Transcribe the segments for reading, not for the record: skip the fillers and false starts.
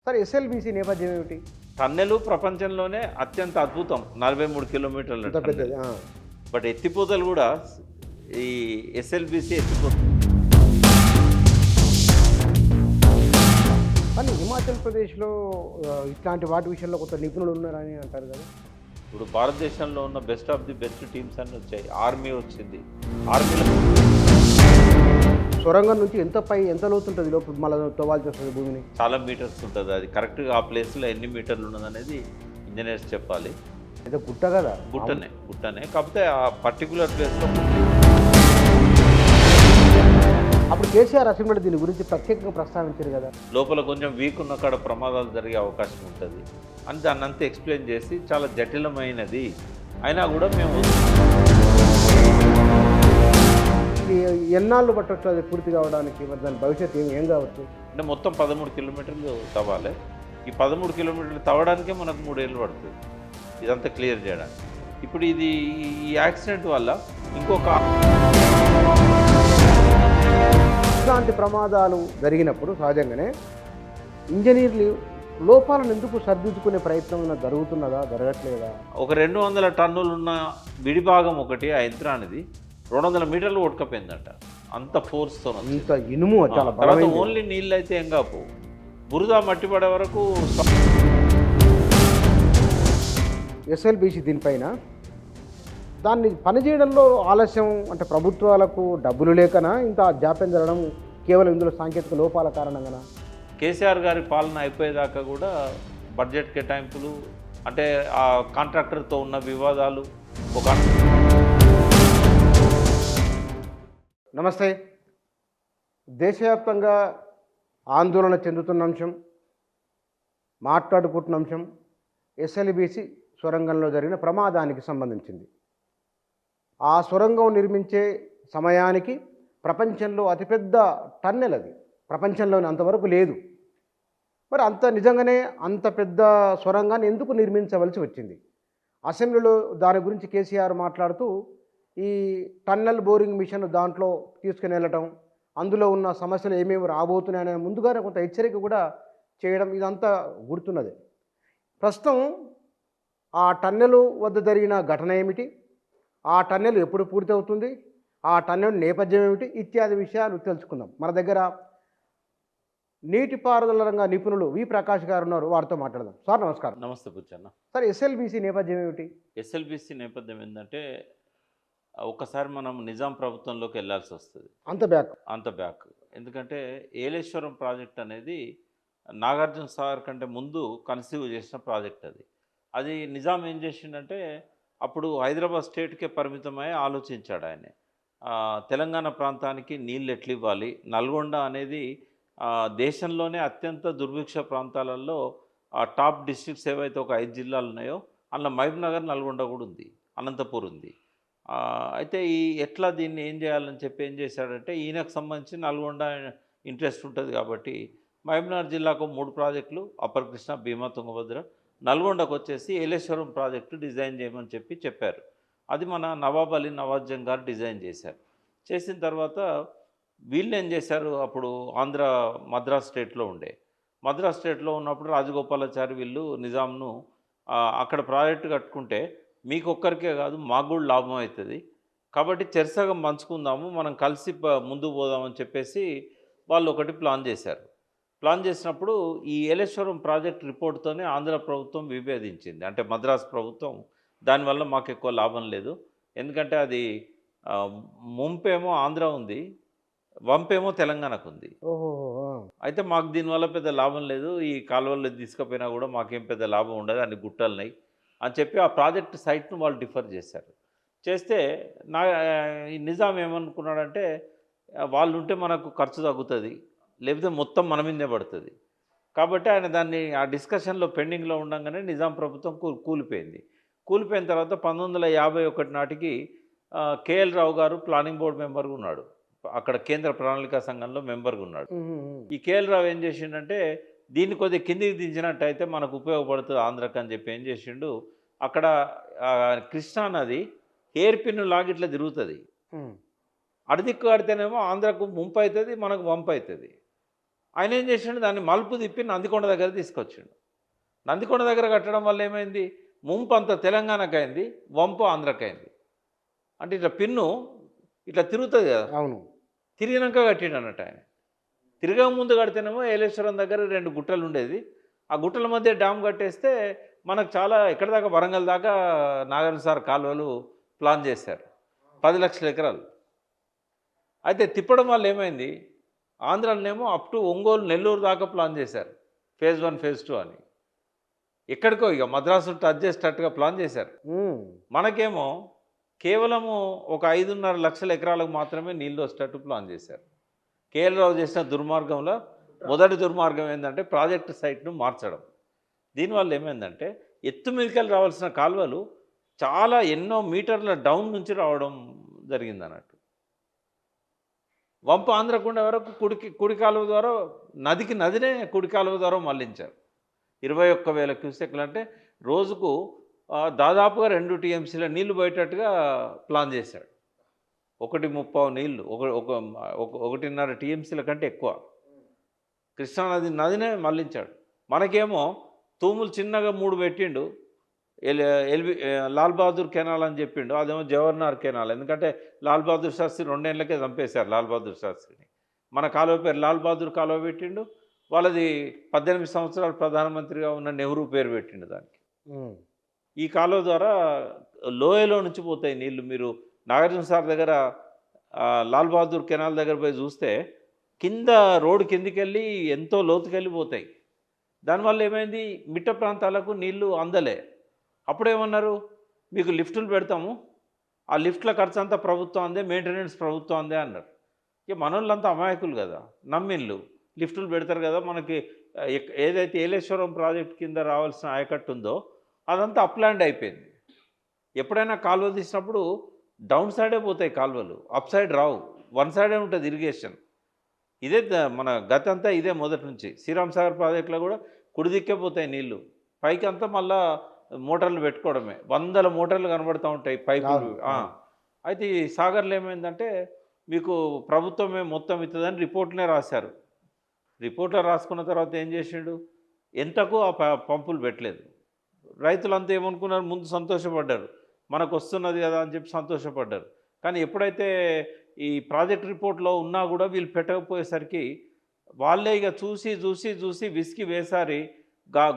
Sir SLBC నేపథ్యం ఏమిటి? Tunnel ప్రపంచంలోనే అత్యంత అద్భుతం 43 కిలోమీటర్ల అంత పెద్దది. టన్నెల్. బట్ ఎత్తిపోతలు కూడా ఈ ఎస్ఎల్బిసి ఎత్తిపోతలు. కానీ హిమాచల్ ప్రదేశ్లో ఇట్లాంటి వాటి విషయంలో కొంత నిపుణులు ఉన్నారని అంటారు కదా. ఇప్పుడు భారతదేశంలో ఉన్న best of the best teams అన్ని వచ్చాయి. ఆర్మీ వచ్చింది. ఆర్మీలో సొరంగం నుంచి ఎంత లోతుంటుంది లోపల మళ్ళీ తవ్వాల్సి వస్తుంది భూమిని? చాలా మీటర్స్ ఉంటుంది. అది కరెక్ట్గా ఆ ప్లేస్లో ఎన్ని మీటర్లు ఉన్నదనేది ఇంజనీర్స్ చెప్పాలి. అయితే గుట్ట కదా, గుట్టనే కాకపోతే ఆ పర్టికులర్ ప్లేస్లో. అప్పుడు కేసీఆర్ అసెంబ్లీ దీని గురించి ప్రత్యేకంగా ప్రస్తావించారు కదా. లోపల కొంచెం వీక్ ఉన్న కాడ ప్రమాదాలు జరిగే అవకాశం ఉంటుంది అని దాన్ని అంతా ఎక్స్ప్లెయిన్ చేసి చాలా జటిలమైనది అయినా కూడా మేము ఇది ఎన్నాళ్ళు పట్టవచ్చు అది పూర్తి కావడానికి? మరి దాని భవిష్యత్తు ఏం కావచ్చు? అంటే మొత్తం 13 కిలోమీటర్లు తవ్వాలి. ఈ 13 కిలోమీటర్లు తవ్వడానికే మనకు 3 ఏళ్ళు పడుతుంది ఇదంతా క్లియర్ చేయడానికి. ఇప్పుడు ఇది ఈ యాక్సిడెంట్ వల్ల ఇంకొక ఇలాంటి ప్రమాదాలు జరిగినప్పుడు సహజంగానే ఇంజనీర్లు లోపాలను ఎందుకు సరిదిద్దుకునే ప్రయత్నం జరుగుతున్నదా, జరగట్లేదా? ఒక 200 టన్నులు ఉన్న విడిభాగం ఒకటి ఆ యంత్రానిది 200 మీటర్లు కొట్టుకపోయిందంట. అంత ఫోర్స్తో. ఇంత ఇనుము చాలా తర్వాత బలమైనది. ఓన్లీ నీళ్ళు అయితే ఏం కాపు, బురద మట్టి పడే వరకు. ఎస్ఎల్బీసీ దీనిపైన దాన్ని పనిచేయడంలో ఆలస్యం అంటే ప్రభుత్వాలకు డబ్బులు లేకనా, ఇంత జాప్యం జరగడం కేవలం ఇందులో సాంకేతిక లోపాల కారణంగానా? కేసీఆర్ గారి పాలన అయిపోయేదాకా కూడా బడ్జెట్ కేటాయింపులు అంటే ఆ కాంట్రాక్టర్తో ఉన్న వివాదాలు ఒక. నమస్తే. దేశవ్యాప్తంగా ఆందోళన చెందుతున్న అంశం, మాట్లాడుకుంటున్న అంశం ఎస్ఎల్బీసీ సొరంగంలో జరిగిన ప్రమాదానికి సంబంధించింది. ఆ సొరంగం నిర్మించే సమయానికి ప్రపంచంలో అతిపెద్ద టన్నెల్ అది, ప్రపంచంలోనే అంతవరకు లేదు. మరి నిజంగానే అంత పెద్ద సొరంగాన్ని ఎందుకు నిర్మించవలసి వచ్చింది? అసెంబ్లీలో దాని గురించి కేసీఆర్ మాట్లాడుతూ ఈ టన్నెల్ బోరింగ్ మిషన్ దాంట్లో తీసుకుని వెళ్ళటం, అందులో ఉన్న సమస్యలు ఏమేమి రాబోతున్నాయనే ముందుగానే కొంత హెచ్చరిక కూడా చేయడం ఇదంతా గుర్తున్నది. ప్రస్తుతం ఆ టన్నెల్ వద్ద జరిగిన ఘటన ఏమిటి, ఆ టన్నెల్ ఎప్పుడు పూర్తవుతుంది, ఆ టన్నెల్ నేపథ్యం ఏమిటి ఇత్యాది విషయాలు తెలుసుకుందాం. మన దగ్గర నీటిపారుదల రంగ నిపుణులు వి ప్రకాష్ గారు ఉన్నారు, వారితో మాట్లాడదాం. సార్ నమస్కారం. నమస్తే బుచ్చన్న. సార్ ఎస్ఎల్బీసీ నేపథ్యం ఏమిటి? ఎస్ఎల్బిసి నేపథ్యం ఏంటంటే ఒక్కసారి మనం నిజాం ప్రభుత్వంలోకి వెళ్ళాల్సి వస్తుంది. అంత బ్యాక్. ఎందుకంటే ఏలేశ్వరం ప్రాజెక్ట్ అనేది నాగార్జున సాగర్ కంటే ముందు కన్సీవ్ చేసిన ప్రాజెక్ట్. అది నిజాం ఏం చేసిండంటే అప్పుడు హైదరాబాద్ స్టేట్కే పరిమితమై ఆలోచించాడు ఆయన. తెలంగాణ ప్రాంతానికి నీళ్ళు ఎట్లు ఇవ్వాలి. నల్గొండ అనేది దేశంలోనే అత్యంత దుర్భిక్ష ప్రాంతాలలో టాప్ డిస్ట్రిక్ట్స్ ఏవైతే ఒక 5 జిల్లాలు ఉన్నాయో అందులో మహబూబ్ నగర్, నల్గొండ కూడా ఉంది, అనంతపూర్ ఉంది. అయితే ఎట్లా దీన్ని ఏం చేయాలని చెప్పి ఏం చేశాడంటే ఈయనకు సంబంధించి నల్గొండ ఇంట్రెస్ట్ ఉంటుంది కాబట్టి మహబూబ్నగర్ జిల్లాకు 3 ప్రాజెక్టులు, అప్పర్ కృష్ణ, భీమా, తుంగభద్ర, నల్గొండకు వచ్చేసి ఏలేశ్వరం ప్రాజెక్టు డిజైన్ చేయమని చెప్పారు. అది మన నవాబ్ అలీ నవాజ్ జంగ్ గారు డిజైన్ చేశారు. చేసిన తర్వాత వీళ్ళు ఏం చేశారు, అప్పుడు మద్రాస్ స్టేట్లో ఉన్నప్పుడు రాజగోపాలాచారి వీళ్ళు నిజాంను అక్కడ ప్రాజెక్టు కట్టుకుంటే మీకు ఒక్కరికే కాదు మాకు కూడా లాభం అవుతుంది కాబట్టి చెరసగం పంచుకుందాము, మనం కలిసి ముందుకు పోదామని చెప్పేసి వాళ్ళు ఒకటి ప్లాన్ చేశారు. ప్లాన్ చేసినప్పుడు ఈ ఏలేశ్వరం ప్రాజెక్ట్ రిపోర్ట్తోనే ఆంధ్ర ప్రభుత్వం విభేదించింది. అంటే మద్రాసు ప్రభుత్వం దానివల్ల మాకు ఎక్కువ లాభం లేదు, ఎందుకంటే అది ముంపేమో ఆంధ్ర ఉంది, వంపేమో తెలంగాణకు ఉంది. అయితే మాకు దీనివల్ల పెద్ద లాభం లేదు, ఈ కాలువల్లో తీసుకుపోయినా కూడా మాకేం పెద్ద లాభం ఉండదు, అన్ని గుట్టలున్నాయి అని చెప్పి ఆ ప్రాజెక్ట్ సైట్ను వాళ్ళు డిఫర్ చేశారు. చేస్తే ఈ నిజాం ఏమనుకున్నాడంటే వాళ్ళు ఉంటే మనకు ఖర్చు తగ్గుతుంది, లేకపోతే మొత్తం మన మీదే పడుతుంది. కాబట్టి ఆయన దాన్ని ఆ డిస్కషన్లో పెండింగ్లో ఉండగానే నిజాం ప్రభుత్వం కూలిపోయిన తర్వాత 1951 నాటికి కేఎల్ రావు గారు ప్లానింగ్ బోర్డు మెంబర్గా ఉన్నాడు, అక్కడ కేంద్ర ప్రణాళికా సంఘంలో మెంబర్గా ఉన్నాడు. ఈ కేఎల్ రావు ఏం చేసిండంటే దీన్ని కొద్దిగా కిందికి దించినట్టయితే మనకు ఉపయోగపడుతుంది ఆంధ్రకు అని చెప్పి ఏం చేసిండు, అక్కడ కృష్ణా నది హెయిర్ పిన్ లాగిట్లా తిరుగుతుంది, అడిదిక్కు కడితేనేమో ఆంధ్రకు ముంపు అవుతుంది, మనకు వంపు అవుతుంది. ఆయన ఏం చేసిండు, దాన్ని మలుపు తిప్పి నందికొండ దగ్గర తీసుకొచ్చిండు. నందికొండ దగ్గర కట్టడం వల్ల ఏమైంది, ముంపు అంత తెలంగాణకైంది, వంపు ఆంధ్రకైంది. అంటే ఇట్లా పిన్ను ఇట్లా తిరుగుతుంది కదా, అవును. తిరిగినాక కట్టిండు అన్నట్టు ఆయన. తిరగక ముందు కడితేనేమో ఏలేశ్వరం దగ్గర 2 గుట్టలు ఉండేది. ఆ గుట్టల మధ్య డ్యామ్ కట్టేస్తే మనకు చాలా ఎక్కడి దాకా వరంగల్ దాకా నాగార్జున సార్ కాలువలు ప్లాన్ చేశారు. 10 లక్షల ఎకరాలు. అయితే తిప్పడం వల్ల ఏమైంది, ఆంధ్రాలోనేమో అప్ టు ఒంగోలు, నెల్లూరు దాకా ప్లాన్ చేశారు. ఫేజ్ 1, ఫేజ్ 2 అని. ఎక్కడికో ఇక మద్రాసు టచ్ చేసేటట్టుగా ప్లాన్ చేశారు. హ్మ్. మనకేమో కేవలము ఒక 5.5 లక్షల ఎకరాలకు మాత్రమే నీళ్ళు వచ్చేటట్టు ప్లాన్ చేశారు. కేఎల్ రావు చేసిన దుర్మార్గంలో మొదటి దుర్మార్గం ఏంటంటే ప్రాజెక్టు సైట్ను మార్చడం. దీనివల్ల ఏమైందంటే ఎత్తు మీదకెళ్ళి రావాల్సిన కాలువలు చాలా ఎన్నో మీటర్ల డౌన్ నుంచి రావడం జరిగిందన్నట్టు. వంపు ఆంధ్రకుండ వరకు కుడి కాలువ ద్వారా నదినే కుడి కాలువ ద్వారా మళ్లించారు. 21,000 క్యూసెక్లు అంటే రోజుకు దాదాపుగా 2 టీఎంసీల నీళ్లు పోయేటట్టుగా ప్లాన్ చేశాడు. 1.30 నీళ్లు, 1.5 టీఎంసీల కంటే ఎక్కువ నదినే మళ్లించాడు. మనకేమో తూములు చిన్నగా 3 పెట్టిండు. లాల్ బహదూర్ కెనాల్ అని చెప్పిండు, అదేమో జవహర్లాల్ కెనాల్. ఎందుకంటే లాల్ బహదూర్ శాస్త్రి 2 ఏళ్ళకే చంపేశారు లాల్ బహదూర్ శాస్త్రిని. మన కాలువ పేరు లాల్ బహదూర్ కాలువ పెట్టిండు. వాళ్ళది 18 సంవత్సరాలు ప్రధానమంత్రిగా ఉన్న నెహ్రూ పేరు పెట్టిండు దానికి. ఈ కాలువ ద్వారా లోయలో నుంచి పోతాయి నీళ్లు. మీరు నాగార్జున సార్ దగ్గర లాల్ బహదూర్ కెనాల్ దగ్గర పోయి చూస్తే కింద రోడ్డు కిందికెళ్ళి ఎంతో లోతుకెళ్ళి పోతాయి. దానివల్ల ఏమైంది, మిట్ట ప్రాంతాలకు నీళ్లు అందలే. అప్పుడేమన్నారు, మీకు లిఫ్టులు పెడతాము, ఆ లిఫ్ట్ల ఖర్చు అంతా ప్రభుత్వం అందే, మెయింటెనెన్స్ ప్రభుత్వం అందే అన్నారు. ఇక మనోళ్ళంతా అమాయకులు కదా, నమ్మిళ్ళు లిఫ్టులు పెడతారు కదా, మనకి ఏదైతే ఏలేశ్వరం ప్రాజెక్ట్ కింద రావాల్సిన ఆయకట్టు ఉందో అదంతా అప్లాండ్ అయిపోయింది. ఎప్పుడైనా కాలువ తీసినప్పుడు డౌన్ సైడే పోతాయి కాలువలు, అప్ సైడ్ రావు, వన్ సైడే ఉంటుంది ఇరిగేషన్. ఇదే మన గత అంతా ఇదే మొదటి నుంచి. శ్రీరామ్ సాగర్ ప్రాజెక్టులో కూడా కుడిదిక్కే పోతాయి నీళ్లు, పైకి అంతా మళ్ళా మోటార్లు పెట్టుకోవడమే. 100 మోటార్లు కనబడుతూ ఉంటాయి పైపులు. అయితే ఈ సాగర్లో ఏమైందంటే మీకు ప్రభుత్వమే మొత్తం ఇస్తుందని రిపోర్ట్లే రాశారు. రిపోర్ట్లో రాసుకున్న తర్వాత ఏం చేసిండు, ఎంతకు ఆ పంపులు పెట్టలేదు. రైతులంతా ఏమనుకున్నారు, ముందు సంతోషపడ్డారు, మనకు వస్తున్నది కదా అని చెప్పి సంతోషపడ్డారు. కానీ ఎప్పుడైతే ఈ ప్రాజెక్ట్ రిపోర్ట్లో ఉన్నా కూడా వీళ్ళు పెట్టకపోయేసరికి వాళ్ళే ఇక చూసి చూసి చూసి విసికి వేసారి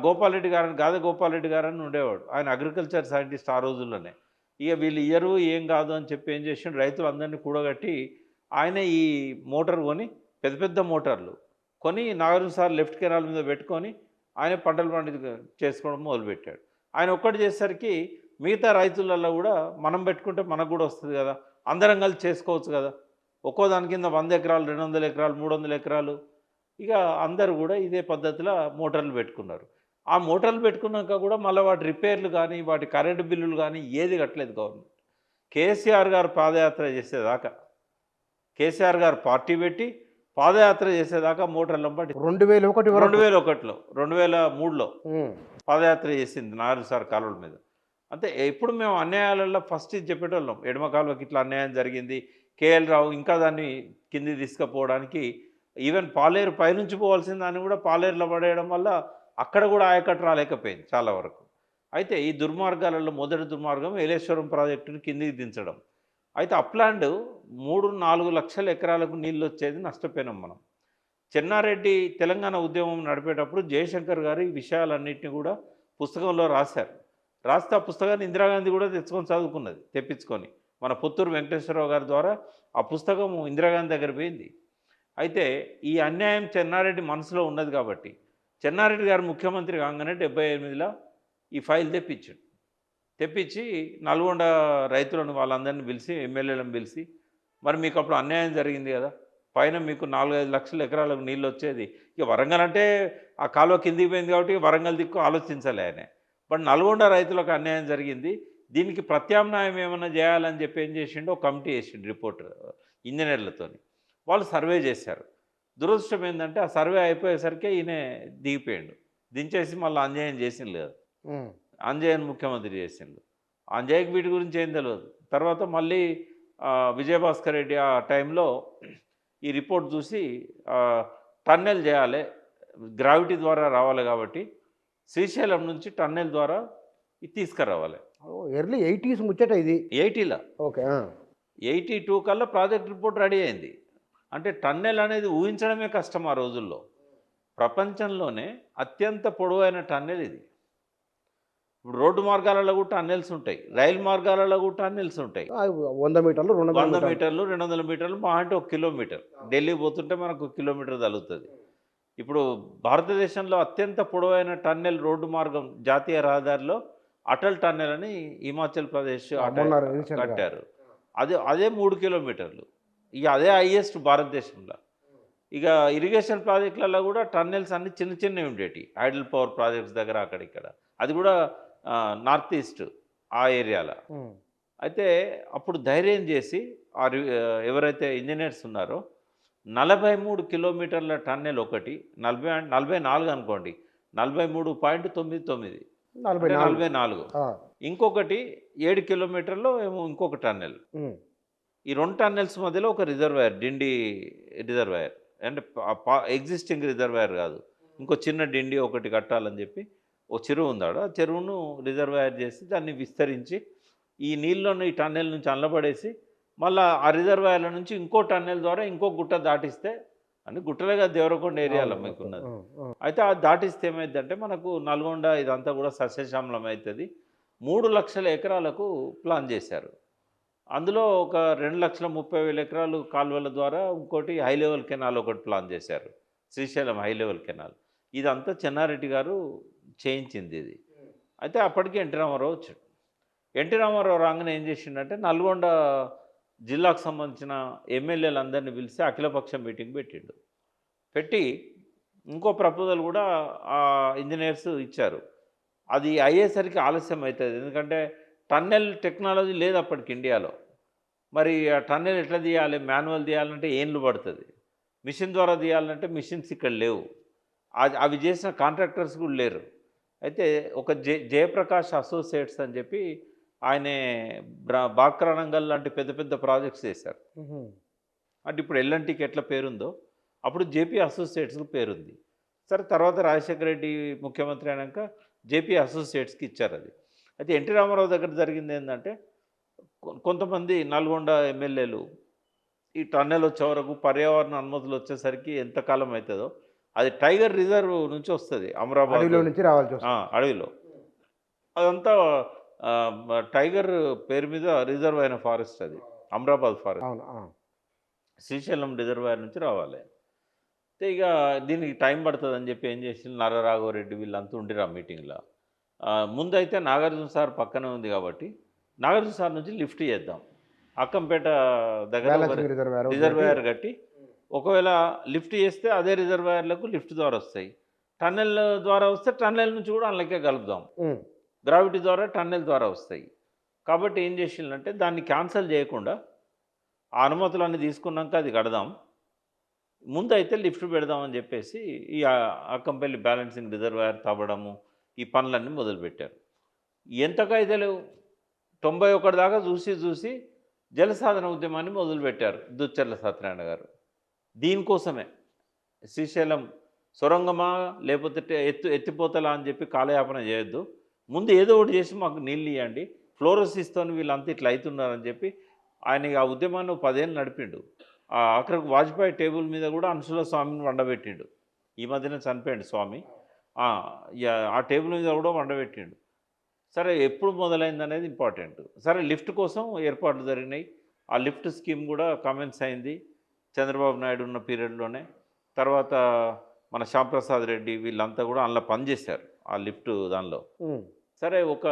గోపాలరెడ్డి గారని, గాదె గోపాలరెడ్డి గారని ఉండేవాడు, ఆయన అగ్రికల్చర్ సైంటిస్ట్ ఆ రోజుల్లోనే. ఇక వీళ్ళు ఇయ్యరు ఏం కాదు అని చెప్పి ఏం చేసిండు, రైతులందరినీ కూడగట్టి ఆయన ఈ మోటార్ కొని, పెద్ద పెద్ద మోటార్లు కొని నాగార్జున సార్ లెఫ్ట్ కెనాల్ మీద పెట్టుకొని ఆయన పంటలు చేసుకోవడం మొదలుపెట్టాడు. ఆయన ఒక్కటి చేసేసరికి మిగతా రైతులలో కూడా మనం పెట్టుకుంటే మనకు కూడా వస్తుంది కదా, అందరం కలిసి చేసుకోవచ్చు కదా, ఒక్కో దాని కింద 100 ఎకరాలు, 200 ఎకరాలు, 300 ఎకరాలు, ఇక అందరూ కూడా ఇదే పద్ధతిలో మోటార్లు పెట్టుకున్నారు. ఆ మోటార్లు పెట్టుకున్నాక కూడా మళ్ళీ వాటి రిపేర్లు కానీ, వాటి కరెంటు బిల్లులు కానీ ఏది కట్టలేదు గవర్నమెంట్. కేసీఆర్ గారు పాదయాత్ర చేసేదాకా, కేసీఆర్ గారు పార్టీ పెట్టి పాదయాత్ర చేసేదాకా మోటార్లు బట్టి 2001లో 2003లో పాదయాత్ర చేసింది నాగార్జున సార్ కాలువల మీద. అంటే ఎప్పుడు మేము అన్యాయాలలో ఫస్ట్ ఇది చెప్పేటోళ్ళం, ఎడమ కాలువకి ఇట్లా అన్యాయం జరిగింది, కేఎల్ రావు ఇంకా దాన్ని కింది తీసుకుపోవడానికి ఈవెన్ పాలేరు పైనుంచి పోవాల్సిన దాన్ని కూడా పాలేరులో పడేయడం వల్ల అక్కడ కూడా ఆయకట్టు రాలేకపోయింది చాలా వరకు. అయితే ఈ దుర్మార్గాలలో మొదటి దుర్మార్గం ఏలేశ్వరం ప్రాజెక్టును కిందికి దించడం. అయితే అప్లాండ్ 3-4 లక్షల ఎకరాలకు నీళ్ళు వచ్చేది నష్టపోయినాం మనం. చెన్నారెడ్డి తెలంగాణ ఉద్యమం నడిపేటప్పుడు జయశంకర్ గారు ఈ విషయాలన్నింటినీ కూడా పుస్తకంలో రాశారు. రాస్తే ఆ పుస్తకాన్ని ఇందిరాగాంధీ కూడా చదువుకున్నది, తెప్పించుకొని మన పుత్తూరు వెంకటేశ్వరరావు గారి ద్వారా ఆ పుస్తకం ఇందిరాగాంధీ దగ్గర పోయింది. అయితే ఈ అన్యాయం చెన్నారెడ్డి మనసులో ఉన్నది కాబట్టి చెన్నారెడ్డి గారు ముఖ్యమంత్రి కాగానే 78లో ఈ ఫైల్ తెప్పించి నల్గొండ రైతులను వాళ్ళందరినీ పిలిచి, ఎమ్మెల్యేలను పిలిచి, మరి మీకు అప్పుడు అన్యాయం జరిగింది కదా, పైన మీకు 4-5 లక్షల ఎకరాలకు నీళ్ళు వచ్చేది, ఇక వరంగల్ అంటే ఆ కాలువ కిందికి పోయింది కాబట్టి వరంగల్ దిక్కు ఆలోచించాలి ఆయన, బట్ నల్గొండ రైతులకు అన్యాయం జరిగింది, దీనికి ప్రత్యామ్నాయం ఏమైనా చేయాలని చెప్పి ఏం చేసిండు, ఒక కమిటీ వేసిండు రిపోర్ట్ ఇంజనీర్లతోని. వాళ్ళు సర్వే చేశారు. దురదృష్టం ఏంటంటే ఆ సర్వే అయిపోయేసరికి ఈయన దిగిపోయాడు, దించేసి మళ్ళీ అంజయ్యని చేసిండు కదా, అంజయ్యను ముఖ్యమంత్రి చేసిండు. అంజయ్యకి వీటి గురించి ఏం తెలియదు. తర్వాత మళ్ళీ విజయభాస్కర్ రెడ్డి ఆ టైంలో ఈ రిపోర్ట్ చూసి టన్నెల్ చేయాలి, గ్రావిటీ ద్వారా రావాలి కాబట్టి శ్రీశైలం నుంచి టన్నెల్ ద్వారా ఇది తీసుకురావాలి. ఎర్లీ 80s ముచ్చట ఇది. 80ల ఓకే. 82 కల్లా ప్రాజెక్ట్ రిపోర్ట్ రెడీ అయింది. అంటే టన్నెల్ అనేది ఊహించడమే కష్టం ఆ రోజుల్లో. ప్రపంచంలోనే అత్యంత పొడవైన టన్నెల్ ఇది. ఇప్పుడు రోడ్డు మార్గాలలో కూడా టన్నెల్స్ ఉంటాయి, రైలు మార్గాలలో కూడా టన్నెల్స్ ఉంటాయి. 100 మీటర్లు, 200 100 మీటర్లు. మీటర్లు, 200 మీటర్లు, మహా అంటే 1 కిలోమీటర్. ఢిల్లీ పోతుంటే మనకు 1 కిలోమీటర్ తగులుతుంది. ఇప్పుడు భారతదేశంలో అత్యంత పొడవైన టన్నెల్ రోడ్డు మార్గం జాతీయ రహదారిలో అటల్ టన్నెల్ అని హిమాచల్ ప్రదేశ్ మొన్న recent గా. కట్టారు. అదే 3 కిలోమీటర్లు. ఇక అదే హైయెస్ట్ భారతదేశంలో. ఇక ఇరిగేషన్ ప్రాజెక్టులలో కూడా టన్నెల్స్ అన్ని చిన్న చిన్నవి ఉండేవి, హైడల్ పవర్ ప్రాజెక్ట్స్ దగ్గర అక్కడిక్కడ. అది కూడా నార్త్ ఈస్ట్ ఆ ఏరియాలో. అయితే అప్పుడు ధైర్యం చేసి ఎవరైతే ఇంజనీర్స్ ఉన్నారో 43 కిలోమీటర్ల టన్నెల్ ఒకటి, 44 అనుకోండి, 43.99, 44. ఇంకొకటి 7 కిలోమీటర్లో ఏమో ఇంకొక టన్నెల్. ఈ 2 టన్నెల్స్ మధ్యలో ఒక రిజర్వాయర్, డిండి రిజర్వాయర్, అంటే ఎగ్జిస్టింగ్ రిజర్వాయర్ కాదు, ఇంకో చిన్న డిండి ఒకటి కట్టాలని చెప్పి ఓ చెరువు ఉందాడు. ఆ చెరువును రిజర్వాయర్ చేసి దాన్ని విస్తరించి ఈ నీళ్ళను ఈ టన్నెల్ నుంచి అల్లబడేసి మళ్ళీ ఆ రిజర్వాయర్ల నుంచి ఇంకో టన్నెల్ ద్వారా ఇంకో గుట్ట దాటిస్తే, అని గుట్టలుగా దేవరకొండ ఏరియాలో మీకు ఉన్నది. అయితే అది దాటిస్తే ఏమైందంటే మనకు నల్గొండ ఇదంతా కూడా సస్యశ్యామలం అవుతుంది. 3 లక్షల ఎకరాలకు ప్లాన్ చేశారు. అందులో ఒక 2,30,000 ఎకరాలు కాలువల ద్వారా ఇంకోటి హై లెవెల్ కెనాల్ ఒకటి ప్లాన్ చేశారు, శ్రీశైలం హై లెవెల్ కెనాల్. ఇదంతా చెన్నారెడ్డి గారు చేయించింది ఇది. అయితే అప్పటికి ఎన్టీ రామారావు వచ్చాడు. ఎన్టీ రామారావు రాగానే ఏం చేసిండంటే నల్గొండ జిల్లాకు సంబంధించిన ఎమ్మెల్యేలందరినీ పిలిచి అఖిలపక్ష మీటింగ్ పెట్టిండు. పెట్టి ఇంకో ప్రపోజల్ కూడా ఆ ఇంజనీర్స్ ఇచ్చారు. అది అయ్యేసరికి ఆలస్యం అవుతుంది, ఎందుకంటే టన్నెల్ టెక్నాలజీ లేదు అప్పటికి ఇండియాలో. మరి ఆ టన్నెల్ ఎట్లా తీయాలి, మాన్యువల్ తీయాలంటే ఏండ్లు పడుతుంది, మిషన్ ద్వారా తీయాలంటే మిషన్స్ ఇక్కడ లేవు, అవి చేసిన కాంట్రాక్టర్స్ కూడా లేరు. అయితే ఒక జయప్రకాష్ అసోసియేట్స్ అని చెప్పి ఆయనే బాక్రానంగల్ లాంటి పెద్ద పెద్ద ప్రాజెక్ట్స్ చేశారు. అంటే ఇప్పుడు ఎల్ఎన్టీకి ఎట్లా పేరుందో అప్పుడు జేపీ అసోసియేట్స్కి పేరుంది. సరే తర్వాత రాజశేఖర రెడ్డి ముఖ్యమంత్రి అయినాక జేపీ అసోసియేట్స్కి ఇచ్చారు అది. అయితే ఎన్టీ రామారావు దగ్గర జరిగింది ఏంటంటే కొంతమంది నల్గొండ ఎమ్మెల్యేలు ఈ టన్నెల్ వచ్చే వరకు పర్యావరణ అనుమతులు వచ్చేసరికి ఎంతకాలం అవుతుందో, అది టైగర్ రిజర్వ్ నుంచి వస్తుంది, అమరాబాద్ నుంచి రావాల్సి వస్తుంది, అడవిలో. అదంతా టైగర్ పేరు మీద రిజర్వ్ అయిన ఫారెస్ట్ అది, అమరాబాద్ ఫారెస్ట్. శ్రీశైలం రిజర్వాయర్ నుంచి రావాలి. అయితే ఇక దీనికి టైం పడుతుంది అని చెప్పి ఏం చేసి నరరాఘవరెడ్డి వీళ్ళంతా ఉండిరు ఆ మీటింగ్లో. ముందైతే నాగార్జున సార్ పక్కనే ఉంది కాబట్టి నాగార్జున సార్ నుంచి లిఫ్ట్ చేద్దాం, అక్కంపేట దగ్గర రిజర్వాయర్ కట్టి ఒకవేళ లిఫ్ట్ చేస్తే అదే రిజర్వాయర్లకు లిఫ్ట్ ద్వారా వస్తాయి, టన్నెల్ ద్వారా వస్తే టన్నెల్ నుంచి కూడా అందులోకే కలుపుదాం, గ్రావిటీ ద్వారా టన్నెల్ ద్వారా వస్తాయి. కాబట్టి ఏం చేసిందంటే దాన్ని క్యాన్సిల్ చేయకుండా ఆ అనుమతులన్నీ తీసుకున్నాక అది కడదాం, ముందైతే లిఫ్ట్ పెడదామని చెప్పేసి ఈ అక్కంపల్లి బ్యాలెన్సింగ్ రిజర్వాయర్ తవ్వడము ఈ పనులన్నీ మొదలుపెట్టారు. ఎంతకైతే లేవు 91 దాకా చూసి జలసాధన ఉద్యమాన్ని మొదలుపెట్టారు దుచ్చర్ల సత్యనారాయణ గారు. దీనికోసమే శ్రీశైలం సొరంగమా లేకపోతే ఎత్తిపోతలా అని చెప్పి కాలయాపన చేయొద్దు, ముందు ఏదో ఒకటి చేసి మాకు నీళ్ళు ఇవ్వండి, ఫ్లోరోసిస్తో వీళ్ళంతా ఇట్లా అవుతున్నారని చెప్పి ఆయన ఆ ఉద్యమాన్ని 10 ఏళ్ళు నడిపిండు. అక్కడికి వాజ్పేయి టేబుల్ మీద కూడా అంశుల స్వామిని వండబెట్టిండు, ఈ మధ్యన చనిపోయిండు స్వామి, ఆ టేబుల్ మీద కూడా వండబెట్టిండు. సరే ఎప్పుడు మొదలైంది అనేది ఇంపార్టెంట్. సరే లిఫ్ట్ కోసం ఏర్పాట్లు జరిగినాయి, ఆ లిఫ్ట్ స్కీమ్ కూడా కమెన్స్ అయింది చంద్రబాబు నాయుడు ఉన్న పీరియడ్లోనే. తర్వాత మన శ్యాంప్రసాద్ రెడ్డి వీళ్ళంతా కూడా అందులో పనిచేశారు ఆ లిఫ్ట్ దానిలో. సరే ఒక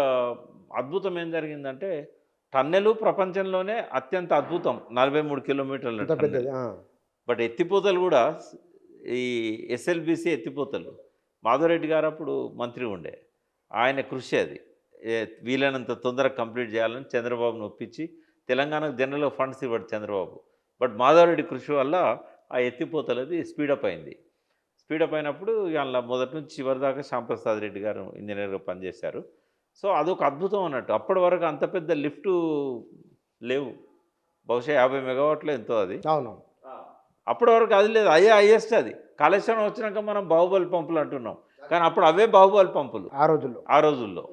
అద్భుతం ఏం జరిగిందంటే టన్నెలు ప్రపంచంలోనే అత్యంత అద్భుతం, 43 కిలోమీటర్ల టన్నెల్. బట్ ఎత్తిపోతలు కూడా ఈ ఎస్ఎల్బిసి ఎత్తిపోతలు మాధవరెడ్డి గారు అప్పుడు మంత్రి ఉండే, ఆయన కృషి అది వీలైనంత తొందరగా కంప్లీట్ చేయాలని చంద్రబాబును ఒప్పించి, తెలంగాణకు జనరల్గా ఫండ్స్ ఇవ్వడు చంద్రబాబు, బట్ మాధవరెడ్డి కృషి వల్ల ఆ ఎత్తిపోతలది స్పీడప్ అయింది. స్పీడప్ అయినప్పుడు అందులో మొదటి నుంచి చివరి దాకా శ్యాంప్రసాద్ రెడ్డి గారు ఇంజనీర్గా పనిచేశారు. సో అదొక అద్భుతం అన్నట్టు. అప్పటి వరకు అంత పెద్ద లిఫ్టు లేవు, బహుశా 50 మెగావాట్లు ఎంతో అది. అవును. అప్పటి వరకు అది లేదు, అయ్యే హైయెస్ట్ అది. కాళేశ్వరం వచ్చినాక మనం బాహుబలి పంపులు అంటున్నాం, కానీ అప్పుడు అవే బాహుబలి పంపులు ఆ రోజుల్లో. ఆ రోజుల్లో.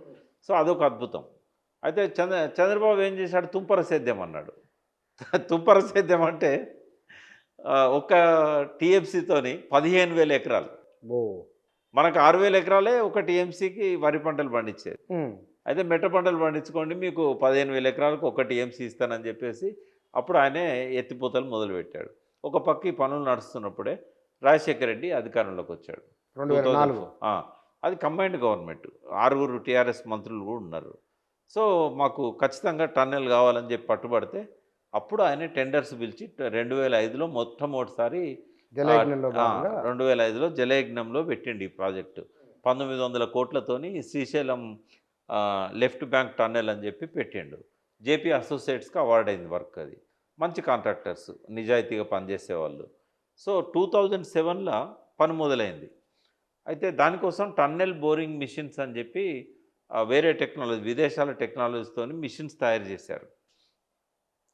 సో అదొక అద్భుతం. అయితే చంద్రబాబు ఏం చేశాడు, తుంపర సేద్యం అన్నాడు. తుంపర సేద్యం అంటే ఒక టీఎంసీతోని 15,000 ఎకరాలు. ఓ. మనకు 6,000 ఎకరాలే ఒక టీఎంసీకి వరి పంటలు పండించేది. ఉమ్. అయితే మెట్ట పంటలు పండించుకోండి, మీకు 15,000 ఎకరాలకు ఒక టీఎంసీ ఇస్తానని చెప్పేసి అప్పుడు ఆయనే ఎత్తిపోతలు మొదలుపెట్టాడు. ఒక పక్క ఈ పనులు నడుస్తున్నప్పుడే రాజశేఖర రెడ్డి అధికారంలోకి వచ్చాడు. 2004. అది కంబైన్డ్ గవర్నమెంట్, 6 టీఆర్ఎస్ మంత్రులు కూడా ఉన్నారు. సో మాకు ఖచ్చితంగా టన్నెల్ కావాలని చెప్పి పట్టుబడితే అప్పుడు ఆయన టెండర్స్ పిలిచి 2005లో మొట్టమొదటిసారి జలయజ్ఞంలో భాగంగా 2005లో జలయజ్ఞంలో పెట్టిండు ఈ ప్రాజెక్టు. 1900 కోట్లతోని శ్రీశైలం లెఫ్ట్ బ్యాంక్ టన్నెల్ అని చెప్పి పెట్టిండు. జేపీ అసోసియేట్స్కి అవార్డ్ అయింది వర్క్. అది మంచి కాంట్రాక్టర్స్, నిజాయితీగా పనిచేసేవాళ్ళు. సో 2007లో పని మొదలైంది. అయితే దానికోసం టన్నెల్ బోరింగ్ మిషన్స్ అని చెప్పి వేరే టెక్నాలజీ, విదేశాల టెక్నాలజీతో మిషన్స్ తయారు చేశారు.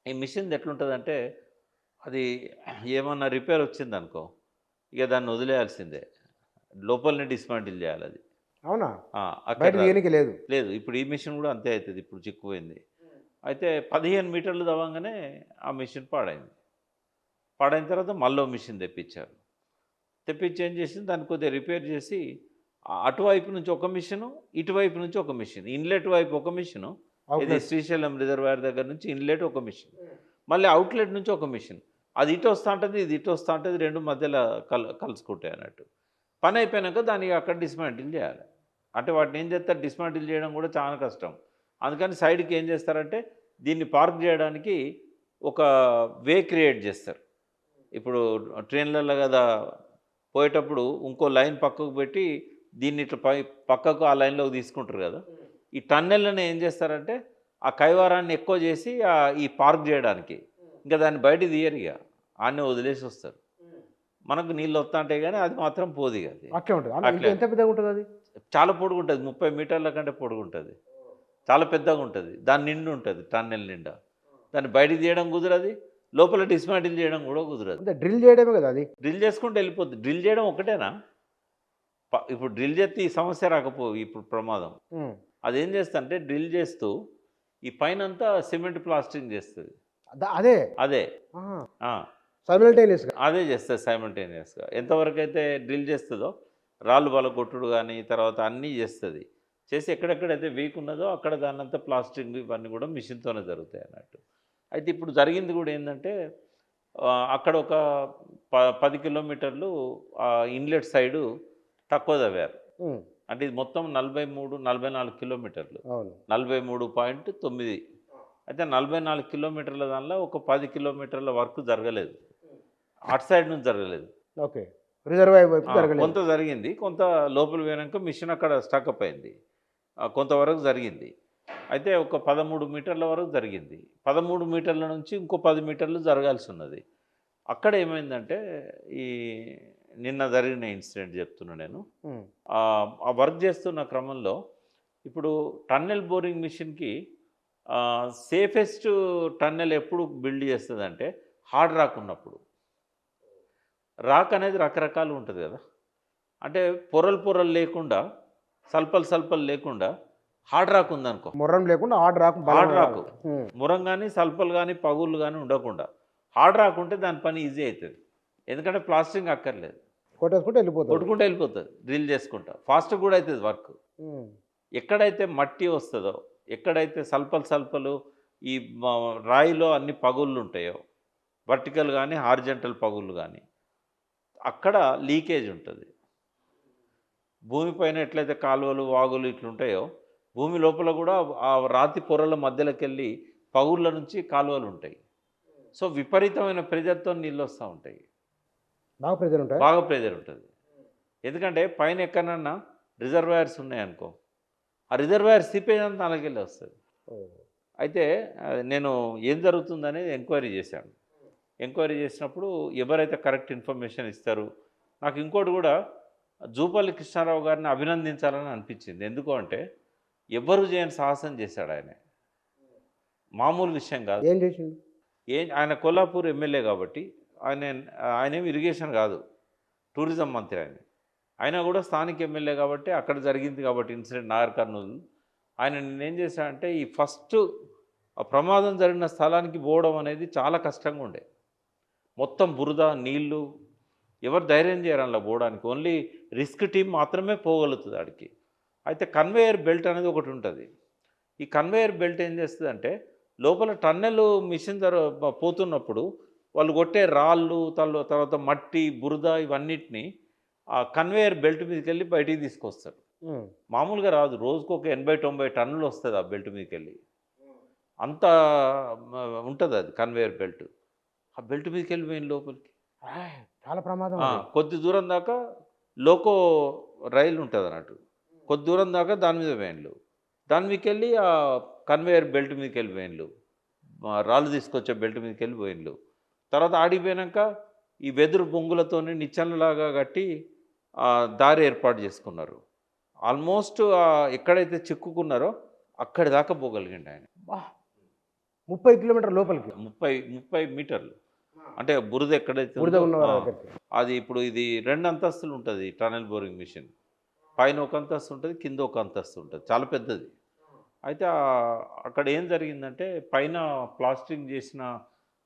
ఈ మిషన్ ఎట్లుంటుందంటే, అది ఏమన్నా రిపేర్ వచ్చిందనుకో, ఇక దాన్ని వదిలేయాల్సిందే, లోపలనే డిస్మాంటిల్ చేయాలి అది. అవునా? అక్కడ బయట తీయనికి లేదు. లేదు. ఇప్పుడు ఈ మిషన్ కూడా అంతే అవుతుంది, ఇప్పుడు చిక్కుపోయింది. అయితే 15 మీటర్లు తవ్వంగానే ఆ మిషన్ పాడైంది. పాడైన తర్వాత మళ్ళీ మిషన్ తెప్పించారు. తెప్పించి ఏం చేసింది, దాన్ని కొద్దిగా రిపేర్ చేసి అటువైపు నుంచి ఒక మిషను, ఇటువైపు నుంచి ఒక మిషన్, ఇన్లెట్ వైపు ఒక మిషను, ఇది శ్రీశైలం రిజర్వాయర్ దగ్గర నుంచి ఇన్లెట్ ఒక మిషన్, మళ్ళీ అవుట్లెట్ నుంచి ఒక మిషన్. అది ఇటు వస్తూ ఉంటుంది, ఇది ఇటు వస్తూ ఉంటుంది, రెండు మధ్యలో కలుసుకుంటాయి అన్నట్టు. పని అయిపోయాక దానికి అక్కడ డిస్మాంటిల్ చేయాలి. అంటే వాటిని ఏం చేస్తారు, డిస్మాంటిల్ చేయడం కూడా చాలా కష్టం. అందుకని సైడ్కి ఏం చేస్తారంటే, దీన్ని పార్క్ చేయడానికి ఒక వే క్రియేట్ చేస్తారు. ఇప్పుడు ట్రైన్లలో కదా పోయేటప్పుడు ఇంకో లైన్ పక్కకు పెట్టి దీన్ని ఇట్లా పక్కకు ఆ లైన్లోకి తీసుకుంటారు కదా. ఈ టన్నెల్ని ఏం చేస్తారంటే ఆ కైవారాన్ని ఎక్కువ చేసి ఈ పార్క్ చేయడానికి, ఇంకా దాన్ని బయట తీయరు, ఇక ఆన్నే వదిలేసి వస్తారు. మనకు నీళ్ళు వస్తా ఉంటాయి కానీ అది మాత్రం పోదు. అది అట్లే ఎంత పెద్దగా ఉంటుంది? అది చాలా పొడుగు ఉంటుంది, 30 మీటర్ల కంటే పొడుగు ఉంటుంది, చాలా పెద్దగా ఉంటుంది. దాని నిండు ఉంటుంది, టన్నెల్ నిండా. దాన్ని బయట తీయడం కుదరదు, లోపల డిస్మాంటిల్ చేయడం కూడా కుదరదు. డ్రిల్ చేయడమే కదా అది. డ్రిల్ చేసుకుంటూ వెళ్ళిపోద్ది. డ్రిల్ చేయడం ఒకటేనా, ఇప్పుడు డ్రిల్ చేస్తే ఈ సమస్య రాకపోవు, ఇప్పుడు ప్రమాదం. అదేం చేస్తా అంటే డ్రిల్ చేస్తూ ఈ పైన అంతా సిమెంట్ ప్లాస్టింగ్ చేస్తుంది. అదే అదే సైమల్టేనియస్గా అదే చేస్తుంది సైమల్టేనియస్గా. ఎంతవరకు అయితే డ్రిల్ చేస్తుందో రాళ్ళు బలగొట్టుడు కానీ తర్వాత అన్నీ చేస్తుంది. చేసి ఎక్కడెక్కడైతే వీక్ ఉన్నదో అక్కడ దాన్నంతా ప్లాస్టింగ్ ఇవన్నీ కూడా మిషన్తోనే జరుగుతాయి అన్నట్టు. అయితే ఇప్పుడు జరిగింది కూడా ఏంటంటే, అక్కడ ఒక 10 కిలోమీటర్లు ఇన్లెట్ సైడు తక్కువ తవ్వారు. అంటే ఇది మొత్తం 44 కిలోమీటర్లు, 43.9. అయితే 44 కిలోమీటర్ల దానిలో ఒక 10 కిలోమీటర్ల వర్క్ జరగలేదు, అటు సైడ్ నుంచి జరగలేదు. ఓకే, రిజర్వాయర్ వైపు జరగలేదు. కొంత జరిగింది, కొంత లోపల పోయాక మిషన్ అక్కడ స్టక్అప్ అయింది, కొంతవరకు జరిగింది. అయితే ఒక 13 మీటర్ల వరకు జరిగింది. 13 మీటర్ల నుంచి ఇంకో 10 మీటర్లు జరగాల్సి ఉన్నది. అక్కడ ఏమైందంటే, ఈ నిన్న జరిగిన ఇన్సిడెంట్ చెప్తున్నా నేను. ఆ వర్క్ చేస్తున్న క్రమంలో ఇప్పుడు టన్నెల్ బోరింగ్ మిషన్కి సేఫెస్ట్ టన్నెల్ ఎప్పుడు బిల్డ్ చేస్తుందంటే హార్డ్ రాక్ ఉన్నప్పుడు. రాక్ అనేది రకరకాలు ఉంటుంది కదా, అంటే పొరలు లేకుండా, సల్పలు లేకుండా హార్డ్ రాక్ ఉందనుకో, ముర్రం లేకుండా హార్డ్ రాక్, మురం కానీ సల్పలు కానీ పగుళ్ళు కానీ ఉండకుండా హార్డ్ రాక్ ఉంటే దాని పని ఈజీ అవుతుంది. ఎందుకంటే ప్లాస్టింగ్ అక్కర్లేదు, కొట్టుకుంటూ వెళ్ళిపోతుంది, డ్రిల్ చేసుకుంటా ఫాస్ట్గా కూడా అవుతుంది వర్క్. ఎక్కడైతే మట్టి వస్తుందో, ఎక్కడైతే సల్పలు ఈ రాయిలో అన్ని పగుళ్ళు ఉంటాయో, వర్టికల్ కానీ హారిజంటల్ పగుళ్ళు కానీ, అక్కడ లీకేజ్ ఉంటుంది. భూమిపైన ఎట్లయితే కాలువలు వాగులు ఇట్లుంటాయో, భూమి లోపల కూడా ఆ రాతి పొరల మధ్యలోకి వెళ్ళి పగుళ్ళ నుంచి కాలువలు ఉంటాయి. సో విపరీతమైన ప్రెజర్తో నీళ్ళు వస్తూ ఉంటాయి, బాగా ప్రెజర్ ఉంటుంది. ఎందుకంటే పైన ఎక్కడన్నా రిజర్వాయర్స్ ఉన్నాయనుకో, ఆ రిజర్వాయర్ సీపేజ్ అంతా అలాగెళ్ళి వస్తుంది. అయితే నేను ఏం జరుగుతుందనేది ఎంక్వైరీ చేశాను. ఎంక్వైరీ చేసినప్పుడు ఎవరైతే కరెక్ట్ ఇన్ఫర్మేషన్ ఇస్తారు, నాకు ఇంకోటి కూడా జూపల్లి కృష్ణారావు గారిని అభినందించాలని అనిపించింది. ఎందుకు అంటే ఎవ్వరు చేయని సాహసం చేశాడు ఆయన, మామూలు విషయం కాదు. ఏం చేసింది? ఆయన కొల్లాపూర్ ఎమ్మెల్యే కాబట్టి ఆయన ఆయనేమి ఇరిగేషన్ కాదు, టూరిజం మంత్రి ఆయన. అయినా కూడా స్థానిక ఎమ్మెల్యే కాబట్టి అక్కడ జరిగింది కాబట్టి ఇన్సిడెంట్ నాగర్ కర్నూలు. ఆయన నేనేం చేశానంటే ఈ ఫస్ట్ ఆ ప్రమాదం జరిగిన స్థలానికి పోవడం అనేది చాలా కష్టంగా ఉండే. మొత్తం బురద, నీళ్లు, ఎవరు ధైర్యం చేయరు అందులో పోవడానికి. ఓన్లీ రిస్క్ టీం మాత్రమే పోగలుగుతుంది ఆడికి. అయితే కన్వేయర్ బెల్ట్ అనేది ఒకటి ఉంటుంది. ఈ కన్వేయర్ బెల్ట్ ఏం చేస్తుందంటే లోపల టన్నెల్ మిషన్ పోతున్నప్పుడు వాళ్ళు కొట్టే రాళ్ళు, తర్వాత మట్టి, బురద ఇవన్నిటిని ఆ కన్వేయర్ బెల్ట్ మీదకి వెళ్ళి బయటికి తీసుకొస్తారు. మామూలుగా రాదు, రోజుకు ఒక 80-90 టన్నులు వస్తుంది ఆ బెల్ట్ మీదకి వెళ్ళి. అంత ఉంటుంది అది కన్వేయర్ బెల్ట్. ఆ బెల్ట్ మీదకి వెళ్ళిపోయింది లోపలికి. చాలా ప్రమాదం. కొద్ది దూరం దాకా లోకో రైలు ఉంటుంది అన్నట్టు, కొద్ది దూరం దాకా దాని మీద వేయండ్లు, దాని మీదకి వెళ్ళి ఆ కన్వేయర్ బెల్ట్ మీదకి వెళ్ళిపోయిండ్లు, రాళ్ళు తీసుకొచ్చే బెల్ట్ మీదకి వెళ్ళిపోయిండ్లు. తర్వాత ఆడిపోయాక ఈ వెదురు బొంగులతో నిచ్చెనలాగా కట్టి దారి ఏర్పాటు చేసుకున్నారు. ఆల్మోస్ట్ ఎక్కడైతే చిక్కుకున్నారో అక్కడి దాకా పోగలిగిండు ఆయన. 30 కిలోమీటర్ లోపలికి. 30 మీటర్లు. అంటే బురద ఎక్కడైతే బురద ఉందో, ఉన్న వాళ్ళ దగ్గరికి. అది ఇప్పుడు ఇది 2 అంతస్తులు ఉంటుంది టనల్ బోరింగ్ మిషన్. పైన ఒక అంతస్తు ఉంటుంది, కింద ఒక అంతస్తు ఉంటుంది, చాలా పెద్దది. అయితే అక్కడ ఏం జరిగిందంటే పైన ప్లాస్టింగ్ చేసిన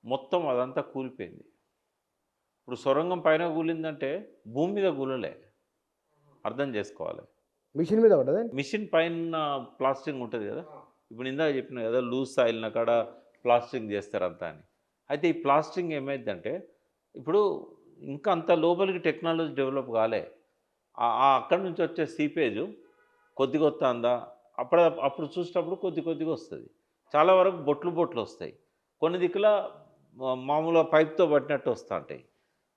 మొత్తం అదంతా కూలిపోయింది. ఇప్పుడు సొరంగం పైన కూలిందంటే భూమి మీద కూలలే, అర్థం చేసుకోవాలి. మిషన్ మీద పడ్డదా? మిషన్ పైన ప్లాస్టింగ్ ఉంటుంది కదా, ఇప్పుడు ఇందాక చెప్పిన కదా లూజ్ సాయిల్న కాడ ప్లాస్టింగ్ చేస్తారంతా అని. అయితే ఈ ప్లాస్టింగ్ ఏమైందంటే ఇప్పుడు ఇంకా అంత లోపలికి టెక్నాలజీ డెవలప్ కాలే. అక్కడి నుంచి వచ్చే సీపేజ్ కొద్దిగా వస్తుందా, అప్పుడు చూసేటప్పుడు కొద్దిగా వస్తుంది. చాలా వరకు బొట్లు వస్తాయి, కొన్ని దిక్కుల మామూలుగా పైప్తో పట్టినట్టు వస్తూ ఉంటాయి.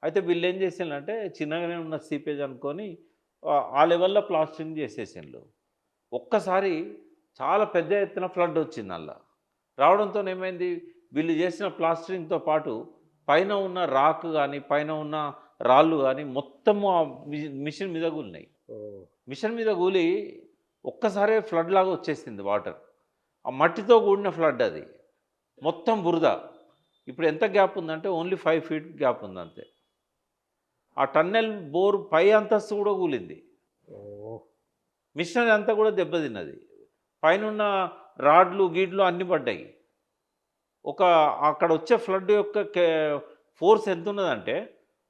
అయితే వీళ్ళు ఏం చేసిందంటే చిన్నగానే ఉన్న సీపేజ్ అనుకొని ఆ లెవెల్లో ప్లాస్టింగ్ చేసేసిండ్రు. ఒక్కసారి చాలా పెద్ద ఎత్తున ఫ్లడ్ వచ్చింది అలా. రావడంతో ఏమైంది, వీళ్ళు చేసిన ప్లాస్టరింగ్తో పాటు పైన ఉన్న రాక్ కానీ పైన ఉన్న రాళ్ళు కానీ మొత్తము ఆ మిషన్ మీద కూలినాయి. మిషన్ మీద కూలి ఒక్కసారే ఫ్లడ్ లాగా వచ్చేసింది వాటర్. ఆ మట్టితో కూడిన ఫ్లడ్ అది, మొత్తం బురద. ఇప్పుడు ఎంత గ్యాప్ ఉందంటే ఓన్లీ 5 ఫీట్ గ్యాప్ ఉంది అంతే. ఆ టన్నెల్ బోర్ పై అంతస్తు కూడా కూలింది, మిషన్ అంతా కూడా దెబ్బతిన్నది, పైన రాడ్లు గీడ్లు అన్నీ పడ్డాయి. అక్కడ వచ్చే ఫ్లడ్ యొక్క ఫోర్స్ ఎంత ఉన్నదంటే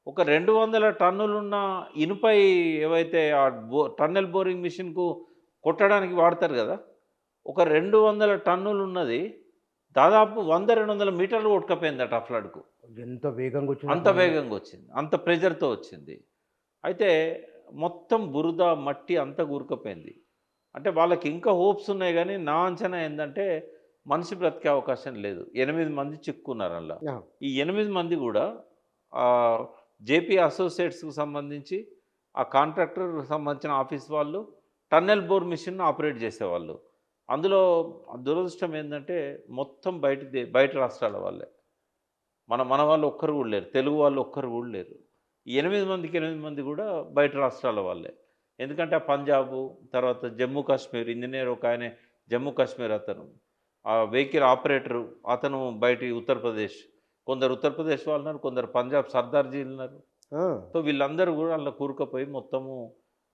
ఒక 200 టన్నులున్న ఇనుపై ఏవైతే ఆ టన్నెల్ బోరింగ్ మిషన్కు కొట్టడానికి వాడతారు కదా, ఒక 200 టన్నులు ఉన్నది దాదాపు 100-200 మీటర్లు కొట్టుకపోయిందట ఆ ఫ్లడ్కు. ఎంత వేగంగా వచ్చింది, అంత వేగంగా వచ్చింది, అంత ప్రెజర్తో వచ్చింది. అయితే మొత్తం బురద మట్టి అంతా కూరుకుపోయింది. అంటే వాళ్ళకి ఇంకా హోప్స్ ఉన్నాయి, కానీ నా అంచనా ఏంటంటే మనిషి బ్రతికే అవకాశం లేదు. 8 మంది చిక్కుకున్నారు అలా. ఈ 8 మంది కూడా జేపీ అసోసియేట్స్కి సంబంధించి ఆ కాంట్రాక్టర్కి సంబంధించిన ఆఫీస్ వాళ్ళు టన్నెల్ బోర్ మిషన్ ఆపరేట్ చేసేవాళ్ళు. అందులో దురదృష్టం ఏంటంటే మొత్తం బయట రాష్ట్రాల వాళ్ళే, మన వాళ్ళు ఒక్కరు కూడా లేరు, తెలుగు వాళ్ళు ఒక్కరు కూడా లేరు. ఈ 8 మంది కూడా బయట రాష్ట్రాల వాళ్ళే. ఎందుకంటే పంజాబు, తర్వాత జమ్మూ కాశ్మీర్ ఇంజనీర్ ఒక ఆయన జమ్మూ కాశ్మీర్, అతను ఆ వెహికల్ ఆపరేటరు అతను బయటి ఉత్తరప్రదేశ్, కొందరు ఉత్తరప్రదేశ్ వాళ్ళు ఉన్నారు, కొందరు పంజాబ్ సర్దార్జీ ఉన్నారు. సో వీళ్ళందరూ కూడా అందులో కూరుకుపోయి మొత్తము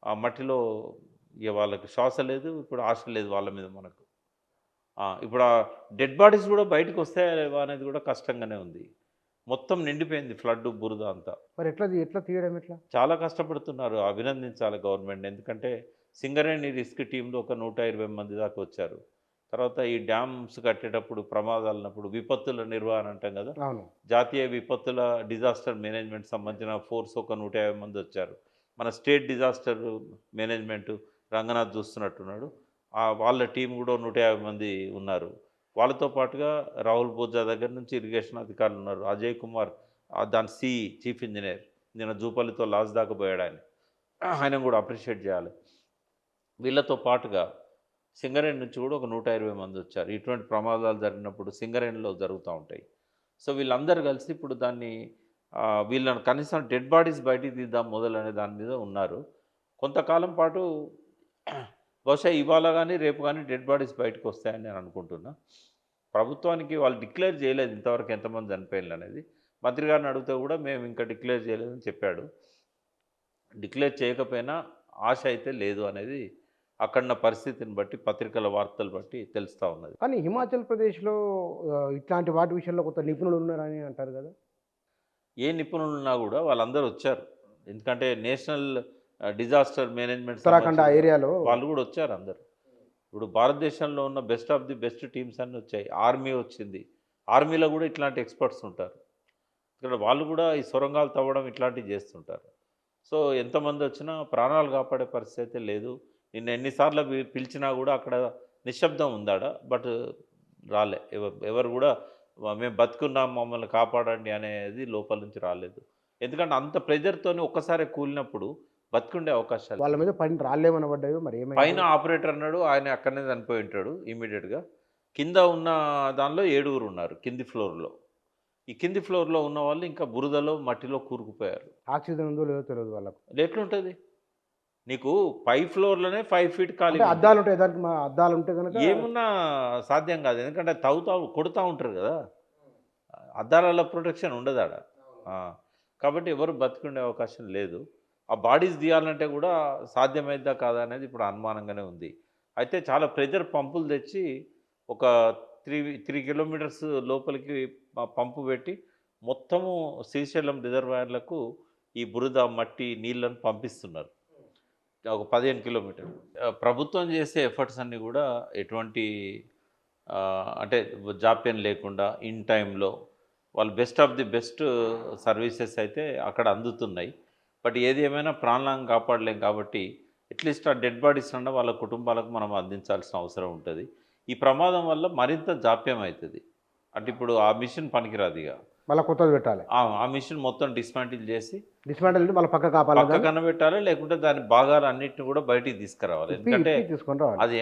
ఆ మట్టిలో ఇక వాళ్ళకి శ్వాస లేదు, ఇప్పుడు ఆశ లేదు వాళ్ళ మీద మనకు. ఇప్పుడు ఆ డెడ్ బాడీస్ కూడా బయటకు వస్తాయా లేవా అనేది కూడా కష్టంగానే ఉంది. మొత్తం నిండిపోయింది ఫ్లడ్ బురద అంతా. మరి ఎట్లా తీయడం ఎట్లా? చాలా కష్టపడుతున్నారు, అభినందించాలి గవర్నమెంట్. ఎందుకంటే సింగరేణి రిస్క్ టీంలో ఒక 120 మంది దాకా వచ్చారు. తర్వాత ఈ డ్యామ్స్ కట్టేటప్పుడు ప్రమాదాలన్నప్పుడు విపత్తుల నిర్వహణ అంటాం కదా, జాతీయ విపత్తుల డిజాస్టర్ మేనేజ్మెంట్ సంబంధించిన ఫోర్స్ ఒక 150 మంది వచ్చారు. మన స్టేట్ డిజాస్టర్ మేనేజ్మెంట్ రంగనాథ్ చూస్తున్నట్టున్నాడు, వాళ్ళ టీం కూడా 150 మంది ఉన్నారు. వాళ్ళతో పాటుగా రాహుల్ బోజా దగ్గర నుంచి ఇరిగేషన్ అధికారులు ఉన్నారు, అజయ్ కుమార్ దాని చీఫ్ ఇంజనీర్, నేను జూపల్లితో లాస్ దాకా పోయాడు ఆయన కూడా అప్రిషియేట్ చేయాలి. వీళ్ళతో పాటుగా సింగరేణి నుంచి కూడా ఒక 120 మంది వచ్చారు. ఇటువంటి ప్రమాదాలు జరిగినప్పుడు సింగరేణిలో జరుగుతూ ఉంటాయి. సో వీళ్ళందరూ కలిసి ఇప్పుడు దాన్ని వీళ్ళని కనీసం డెడ్ బాడీస్ బయటికి తీద్దాం మొదలనే దాని మీద ఉన్నారు. కొంతకాలం పాటు బహుశా ఇవాళ కానీ రేపు కానీ డెడ్ బాడీస్ బయటకు వస్తాయని నేను అనుకుంటున్నా. ప్రభుత్వానికి వాళ్ళు డిక్లేర్ చేయలేదు ఇంతవరకు ఎంతమంది చనిపోయారు అనేది. మంత్రి గారిని అడిగితే కూడా మేము ఇంకా డిక్లేర్ చేయలేదని చెప్పాడు. డిక్లేర్ చేయకపోయినా ఆశ అయితే లేదు అనేది అక్కడున్న పరిస్థితిని బట్టి పత్రికల వార్తలు బట్టి తెలుస్తూ ఉన్నది. కానీ హిమాచల్ ప్రదేశ్‌లో ఇట్లాంటి వాటి విషయంలో కొంత నిపుణులు ఉన్నారని అంటారు గదా! ఏ నిపుణులున్నా కూడా వాళ్ళందరూ వచ్చారు. ఎందుకంటే నేషనల్ డిజాస్టర్ మేనేజ్మెంట్ ఉత్తరాఖండ్ ఆ సంబంధించిన ఏరియాలో వాళ్ళు కూడా వచ్చారు అందరూ. ఇప్పుడు భారతదేశంలో ఉన్న best of the best teams అన్నీ వచ్చాయి. ఆర్మీ వచ్చింది. ఆర్మీలో కూడా ఇట్లాంటి ఎక్స్పర్ట్స్ ఉంటారు. ఇక్కడ వాళ్ళు కూడా ఈ సొరంగాలు తవ్వడం ఇట్లాంటివి చేస్తుంటారు. సో ఎంతమంది వచ్చినా ప్రాణాలు కాపాడే పరిస్థితి అయితే లేదు. నిన్న ఎన్నిసార్లు పిలిచినా కూడా అక్కడ నిశ్శబ్దం ఉందాడ. బట్ రాలే. ఎవరు కూడా మేము బతుకున్నాం మమ్మల్ని కాపాడండి అనేది లోపల నుంచి రాలేదు. ఎందుకంటే అంత ప్రెజర్‌తోని ఒక్కసారే కూలినప్పుడు బతికుండే అవకాశాలు వాళ్ళ మీద పైన రాళ్ళేమన్నా పడ్డాయో మరి పైన ఏమైందో? ఆపరేటర్ అన్నాడు. ఆయన అక్కడనే చనిపోయి ఉంటాడు ఇమ్మీడియేట్‌గా. కింద ఉన్న దానిలో 7 ఉన్నారు కింది ఫ్లోర్‌లో. ఈ కింది ఫ్లోర్‌లో ఉన్న వాళ్ళు ఇంకా బురదలో, మట్టిలో కూరుకుపోయారు. ఆక్సిజన్ ఉందో లేదో తెలవదు వాళ్ళకు. ఎట్లుంటది? నీకు పై ఫ్లోర్‌లోనే 5 ఫీట్ అంటే ఖాళీగా ఉంది. అద్దాలుంటాయి దానికి అద్దాలుంటే గనక ఏమున్నా సాధ్యం కాదు. ఎందుకంటే కొడతా ఉంటారు కదా! అద్దాలలో ప్రొటెక్షన్ ఉండదాడ. ఆ! కాబట్టి ఎవరు బతికుండే అవకాశం లేదు. ఆ బాడీస్ తీయాలంటే కూడా సాధ్యమైద్దా కాదా అనేది ఇప్పుడు అనుమానంగానే ఉంది. అయితే చాలా ప్రెషర్ పంపులు తెచ్చి ఒక 3 కిలోమీటర్స్ లోపలికి పంపు పెట్టి మొత్తము శ్రీశైలం రిజర్వాయర్లకు ఈ బురద, మట్టి, నీళ్ళను పంపిస్తున్నారు. ఒక 15 కిలోమీటర్లు. ప్రభుత్వం చేసే ఎఫర్ట్స్ అన్నీ కూడా ఎటువంటి అంటే జాప్యం లేకుండా ఇన్ టైంలో వాళ్ళు best of the best services అయితే అక్కడ అందుతున్నాయి. బట్ ఏది ఏమైనా ప్రాణాలను కాపాడలేం కాబట్టి అట్లీస్ట్ ఆ డెడ్ బాడీస్ అన్న వాళ్ళ కుటుంబాలకు మనం అందించాల్సిన అవసరం ఉంటుంది. ఈ ప్రమాదం వల్ల మరింత జాప్యం అవుతుంది. అంటే ఇప్పుడు ఆ మిషన్ పనికిరాదు ఇక. మళ్ళా కొత్తది పెట్టాలి. ఆ మిషన్ మొత్తం డిస్మాంటిల్ చేసి డిస్మాంటిల్ చేసి మళ్ళీ పక్కకు ఆపాలా దాన్ని? పక్కకన్న పెట్టాలి. లేకుంటే దాని భాగాలు అన్నిటిని కూడా బయటికి తీసుకురావాలి. ఎందుకంటే ఇప్పి తీసుకొని రావాలి. అది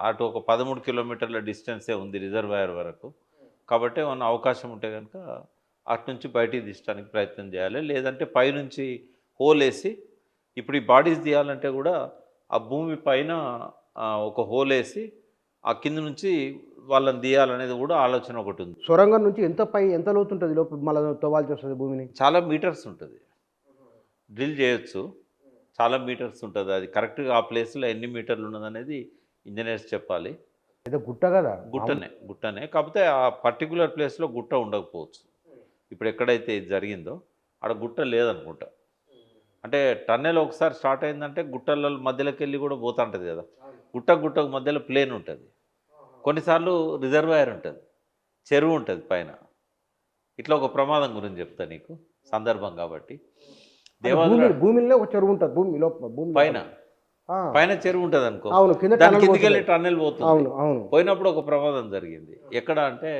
అటు ఒక 13 కిలోమీటర్ల డిస్టెన్సే ఉంది రిజర్వాయర్ వరకు. కాబట్టి ఏమన్నా అవకాశం ఉంటే కనుక అటు నుంచి బయటికి తీయడానికి ప్రయత్నం చేయాలి. లేదంటే పైనుంచి హోల్ వేసి ఇప్పుడు ఈ బాడీస్ తీయాలంటే కూడా ఆ భూమి పైన ఒక హోల్ వేసి ఆ కింద నుంచి వాళ్ళని తీయాలనేది కూడా ఆలోచన ఒకటి ఉంది. సొరంగం నుంచి ఎంత లోతుంటది లోపు మళ్ళా తవ్వాల్సి వస్తది భూమిని? చాలా మీటర్స్ ఉంటుంది. డ్రిల్ చేయొచ్చు. చాలా మీటర్స్ ఉంటుంది. అది కరెక్ట్‌గా ఆ ప్లేస్‌లో ఎన్ని మీటర్లు ఉన్నదనేది ఇంజినీర్స్ చెప్పాలి. ఏదో గుట్ట గదా! గుట్టనే. కాకపోతే ఆ పర్టిక్యులర్ ప్లేస్‌లో గుట్ట ఉండకపోవచ్చు. ఇప్పుడు ఎక్కడైతే ఇది జరిగిందో ఆడ గుట్ట లేదనుకుంటా. అంటే టన్నెల్ ఒకసారి స్టార్ట్ అయిందంటే గుట్టల మధ్యలోకెళ్ళి కూడా పోతుంటది కదా! గుట్టకు మధ్యలో ప్లేన్ ఉంటుంది. కొన్నిసార్లు రిజర్వాయర్ ఉంటుంది. చెరువు ఉంటుంది పైన. ఇట్లా ఒక ప్రమాదం గురించి చెప్తా నీకు సందర్భం కాబట్టి. భూమిలో ఒక చెరువు ఉంటది. భూమి పైన ఆ! పైన చెరువు ఉంటుంది అనుకో. అవును. కింద దాని టన్నెల్ కిందికెళ్ళి పోతది. టన్నెల్ పోతుంది. అవును. పోయినప్పుడు ఒక ప్రమాదం జరిగింది. ఎక్కడ అంటే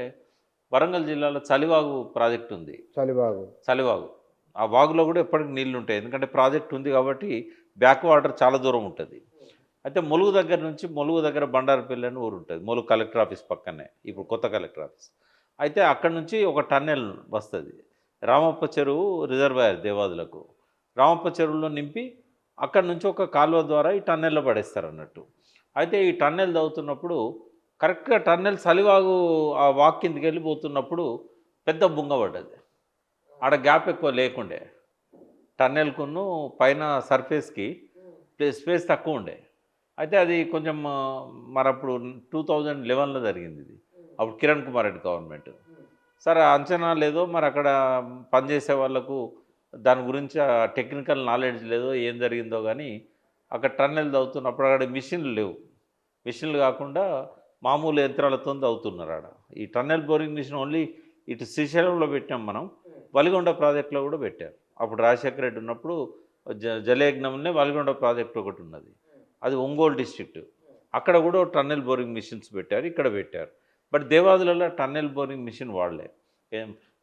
వరంగల్ జిల్లాలో చలివాగు ప్రాజెక్ట్ ఉంది. చలివాగు. ఆ వాగులో కూడా ఎప్పటికి నీళ్లు ఉంటాయి. ఎందుకంటే ప్రాజెక్ట్ ఉంది కాబట్టి బ్యాక్ వాటర్ చాలా దూరం ఉంటుంది. అయితే ములుగు దగ్గర బండారపల్లి అని ఊరు ఉంటుంది. ములుగు కలెక్టర్ ఆఫీస్ పక్కనే. ఇప్పుడు కొత్త కలెక్టర్ ఆఫీస్. అయితే అక్కడ నుంచి ఒక టన్నెల్ వస్తుంది. రామప్ప చెరువు రిజర్వాయర్ దేవాదులకు. రామప్ప చెరువులో నింపి అక్కడ నుంచి ఒక కాలువ ద్వారా ఈ టన్నెల్లో పడేస్తారు అన్నట్టు. అయితే ఈ టన్నెల్ తవ్వుతున్నప్పుడు కరెక్ట్గా టన్నెల్ చలివాగు ఆ వాక్ కిందకి వెళ్ళిపోతున్నప్పుడు పెద్ద బుంగ పడ్డది. ఆడ గ్యాప్ ఎక్కువ లేకుండే. టన్నెల్కును పైన సర్ఫేస్కి స్పేస్ తక్కువ ఉండే. అయితే అది కొంచెం మరప్పుడు 2011లో జరిగింది ఇది. అప్పుడు కిరణ్ కుమార్ రెడ్డి గవర్నమెంట్. సరే అంచనా లేదో మరి అక్కడ పనిచేసే వాళ్ళకు దాని గురించి టెక్నికల్ నాలెడ్జ్ లేదో ఏం జరిగిందో కానీ అక్కడ టన్నెల్ తవ్వుతున్నప్పుడు అక్కడ మిషన్లు లేవు. మిషన్లు కాకుండా మామూలు యంత్రాలతో తవ్వుతున్నారు ఆడ. ఈ టన్నెల్ బోరింగ్ మిషన్ ఓన్లీ ఇటు శ్రీశైలంలో పెట్టాం మనం. వలిగొండ ప్రాజెక్టులో కూడా పెట్టారు. అప్పుడు రాజశేఖర రెడ్డి ఉన్నప్పుడు జలయజ్ఞంలో వలిగొండ ప్రాజెక్ట్ ఒకటి ఉన్నది. అది ఒంగోలు డిస్ట్రిక్ట్. అక్కడ కూడా టన్నెల్ బోరింగ్ మిషన్స్ పెట్టారు. ఇక్కడ పెట్టారు. బట్ దేవాదులలో టన్నెల్ బోరింగ్ మిషన్ వాడలే.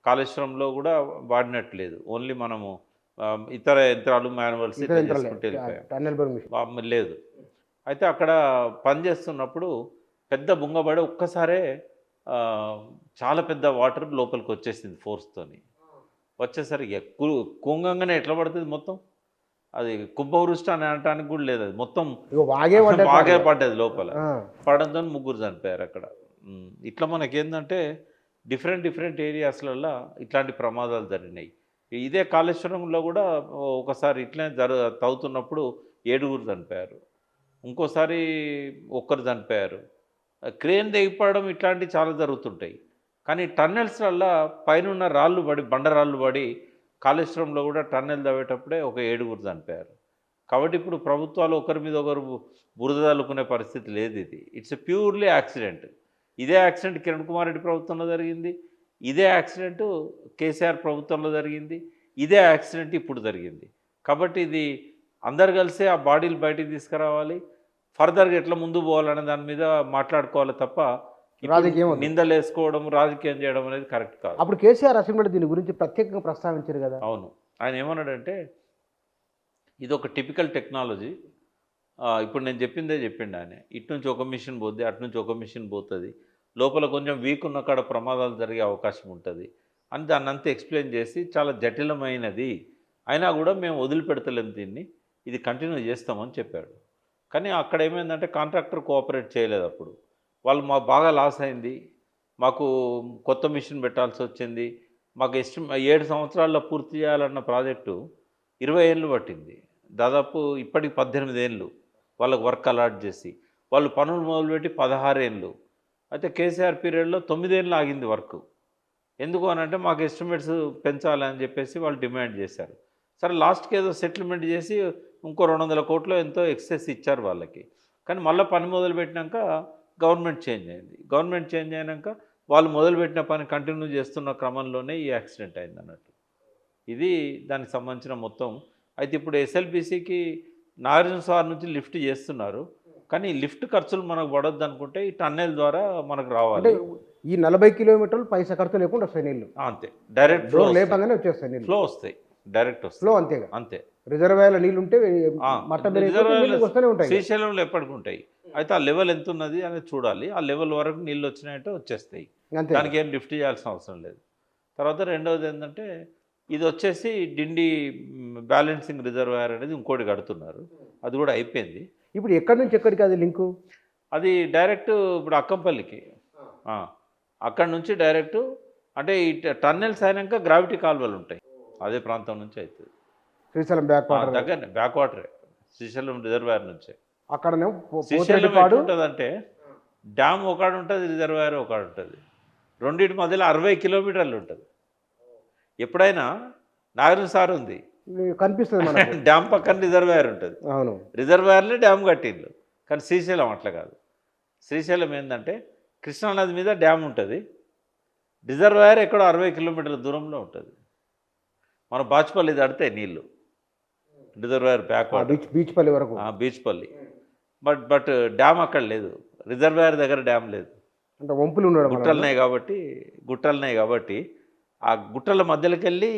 కాళేశ్వరంలో కూడా వాడినట్లేదు. ఓన్లీ మనము ఇతర యంత్రాలు మాన్యువల్స్ చేసుకుంటూ వెళ్ళిపోయాం. లేదు. అయితే అక్కడ పనిచేస్తున్నప్పుడు పెద్ద బుంగబడి ఒక్కసారే చాలా పెద్ద వాటర్ లోపలికి వచ్చేసింది ఫోర్స్తోని. వచ్చేసరికి కుంగంగానే ఎట్లా పడుతుంది మొత్తం. అది కుంభవృష్టి అని అనటానికి కూడా లేదు. అది మొత్తం వాగే పడ్డది లోపల. పడడంతో 3 చనిపోయారు అక్కడ. ఇట్లా మనకేందంటే డిఫరెంట్ ఏరియాస్లలో ఇట్లాంటి ప్రమాదాలు జరిగినాయి. ఇదే కాళేశ్వరంలో కూడా ఒకసారి ఇట్లనే తవ్వుతున్నప్పుడు 7గురు చనిపోయారు. ఇంకోసారి ఒక్కరు చనిపోయారు. క్రేన్ తెగిపడడం ఇట్లాంటివి చాలా జరుగుతుంటాయి. కానీ టన్నెల్స్‌లల్లా పైనున్న రాళ్ళు పడి బండరాళ్ళు పడి కాళేశ్వరంలో కూడా టన్నెల్ తవ్వేటప్పుడే ఒక 7గురు చనిపోయారు. కాబట్టి ఇప్పుడు ప్రభుత్వాలు ఒకరి మీద ఒకరు బురద చల్లుకునే పరిస్థితి లేదు ఇది. It's a purely accident. ఇదే యాక్సిడెంట్ కిరణ్ కుమార్ రెడ్డి ప్రభుత్వంలో జరిగింది. ఇదే యాక్సిడెంట్ కేసీఆర్ ప్రభుత్వంలో జరిగింది. ఇదే యాక్సిడెంట్ ఇప్పుడు జరిగింది. కాబట్టి ఇది అందరు కలిసే ఆ బాడీలు బయటికి తీసుకురావాలి. ఫర్దర్‌గా ఎట్లా ముందుకు పోవాలనే దాని మీద మాట్లాడుకోవాలి తప్ప రాజకీయం వద్దు. నిందలేసుకోవడం, రాజకీయం చేయడం అనేది కరెక్ట్ కాదు. అప్పుడు కేసీఆర్ అసెంబ్లీలో దీని గురించి ప్రత్యేకంగా ప్రస్తావించారు కదా. అవును. ఆయన ఏమన్నాడంటే ఇదొక టిపికల్ టెక్నాలజీ. ఇప్పుడు నేను చెప్పిందే చెప్పిండు ఆయన. ఇటు నుంచి ఒక మిషన్ పోద్ది, అటు నుంచి ఒక మిషన్ పోతుంది. లోపల కొంచెం వీక్ ఉన్న కాడ ప్రమాదాలు జరిగే అవకాశం ఉంటుంది అని దాన్నంతా ఎక్స్ప్లెయిన్ చేసి చాలా జటిలమైనది అయినా కూడా మేము వదిలిపెడతలేము దీన్ని, ఇది కంటిన్యూ చేస్తామని చెప్పాడు. కానీ అక్కడ ఏమైందంటే కాంట్రాక్టర్ కోఆపరేట్ చేయలేదు. అప్పుడు వాళ్ళు మాకు బాగా లాస్ అయింది, మాకు కొత్త మిషన్ పెట్టాల్సి వచ్చింది, మాకు 7 సంవత్సరాల్లో పూర్తి చేయాలన్న ప్రాజెక్టు 20 ఏళ్ళు పట్టింది. దాదాపు ఇప్పటికి 18 ఏళ్ళు వాళ్ళకు వర్క్ అలాట్ చేసి వాళ్ళు పనులు మొదలుపెట్టి 16 ఏళ్ళు. అయితే కేసీఆర్ పీరియడ్లో 9 ఏళ్ళు ఆగింది వర్క్. ఎందుకు అని అంటే మాకు ఎస్టిమేట్స్ పెంచాలని చెప్పేసి వాళ్ళు డిమాండ్ చేశారు. సరే లాస్ట్కి ఏదో సెటిల్మెంట్ చేసి ఇంకో 200 కోట్లు ఎంతో ఎక్సెస్ ఇచ్చారు వాళ్ళకి. కానీ మళ్ళీ పని మొదలుపెట్టినాక గవర్నమెంట్ చేంజ్ అయింది. గవర్నమెంట్ చేంజ్ అయినాక వాళ్ళు మొదలుపెట్టిన పని కంటిన్యూ చేస్తున్న క్రమంలోనే ఈ యాక్సిడెంట్ అయింది అన్నట్టు. ఇది దానికి సంబంధించిన మొత్తం. అయితే ఇప్పుడు ఎస్ఎల్బీసీకి నాగార్జున సాగర్ నుంచి లిఫ్ట్ చేస్తున్నారు. కానీ లిఫ్ట్ ఖర్చులు మనకు పడొద్దు అనుకుంటే ఈ టన్నెల్ ద్వారా మనకు అంటే రావాలి. ఈ 40 కిలోమీటర్లు పైసా ఖర్చు లేకుండా వస్తాయి నీళ్ళు. అంతే, డైరెక్ట్ డోర్ లేపంగానే వచ్చేస్తాయి నీళ్ళు. ఫ్లో వస్తాయి, డైరెక్ట్ వస్తాయి. ఫ్లో అంతేగా. అంతే. రిజర్వాయర్ల నీళ్ళు ఉంటే ఆ, మట్టం రిజర్వాయర్లు నీళ్ళు వస్తూనే ఉంటాయి. శ్రీశైలంలో ఎప్పటికి ఉంటాయి. అయితే ఆ లెవెల్ ఎంత ఉన్నది అనేది చూడాలి. ఆ లెవెల్ వరకు నీళ్ళు వచ్చినాయంటే వచ్చేస్తాయి, అంతే. దానికి ఏం లిఫ్ట్ చేయాల్సిన అవసరం లేదు. తర్వాత రెండవది ఏంటంటే ఇది వచ్చేసి డిండి బ్యాలెన్సింగ్ రిజర్వాయర్ అనేది ఇంకోటి కడుతున్నారు. అది కూడా అయిపోయింది. ఇప్పుడు ఎక్కడి నుంచి ఎక్కడికి అది లింకు? అది డైరెక్ట్ ఇప్పుడు అక్కంపల్లికి, అక్కడి నుంచి డైరెక్ట్ అంటే ఈ టన్నెల్స్ అయినాక గ్రావిటీ కాలువలు ఉంటాయి, అదే ప్రాంతం నుంచి అవుతుంది. శ్రీశైలం బ్యాక్ వాటర్ దగ్గరనే బ్యాక్ వాటరే, శ్రీశైలం రిజర్వాయర్ నుంచే. అక్కడనే శ్రీశైలం ఎట్లుంటుందంటే డ్యామ్ ఒకడు ఉంటుంది, రిజర్వాయర్ ఒకడు ఉంటుంది. రెండింటి మధ్యలో 60 కిలోమీటర్లు ఉంటుంది. ఎప్పుడైనా నాగార్జున సాగర్ ఉంది, కనిపిస్తుంది మనకు. డ్యామ్ పక్కన రిజర్వాయర్ ఉంటుంది. అవును. రిజర్వాయర్లే డ్యామ్ కట్టిండ్రు. కానీ శ్రీశైలం అట్లా కాదు. శ్రీశైలం ఏంటంటే కృష్ణానది మీద డ్యామ్ ఉంటుంది, రిజర్వాయర్ ఎక్కడో 60 కిలోమీటర్ల దూరంలో ఉంటుంది. మన బాచుపల్లి దాడితే నీళ్ళు రిజర్వాయర్ బ్యాక్ వాటర్, బీచ్ పల్లి వరకు, బీచ్పల్లి. బట్ డ్యామ్ అక్కడ లేదు, రిజర్వాయర్ దగ్గర డ్యామ్ లేదు. అంటే వంపులు ఉండడం వల్ల. గుట్టలున్నాయి కాబట్టి ఆ గుట్టల మధ్యలోకి వెళ్ళి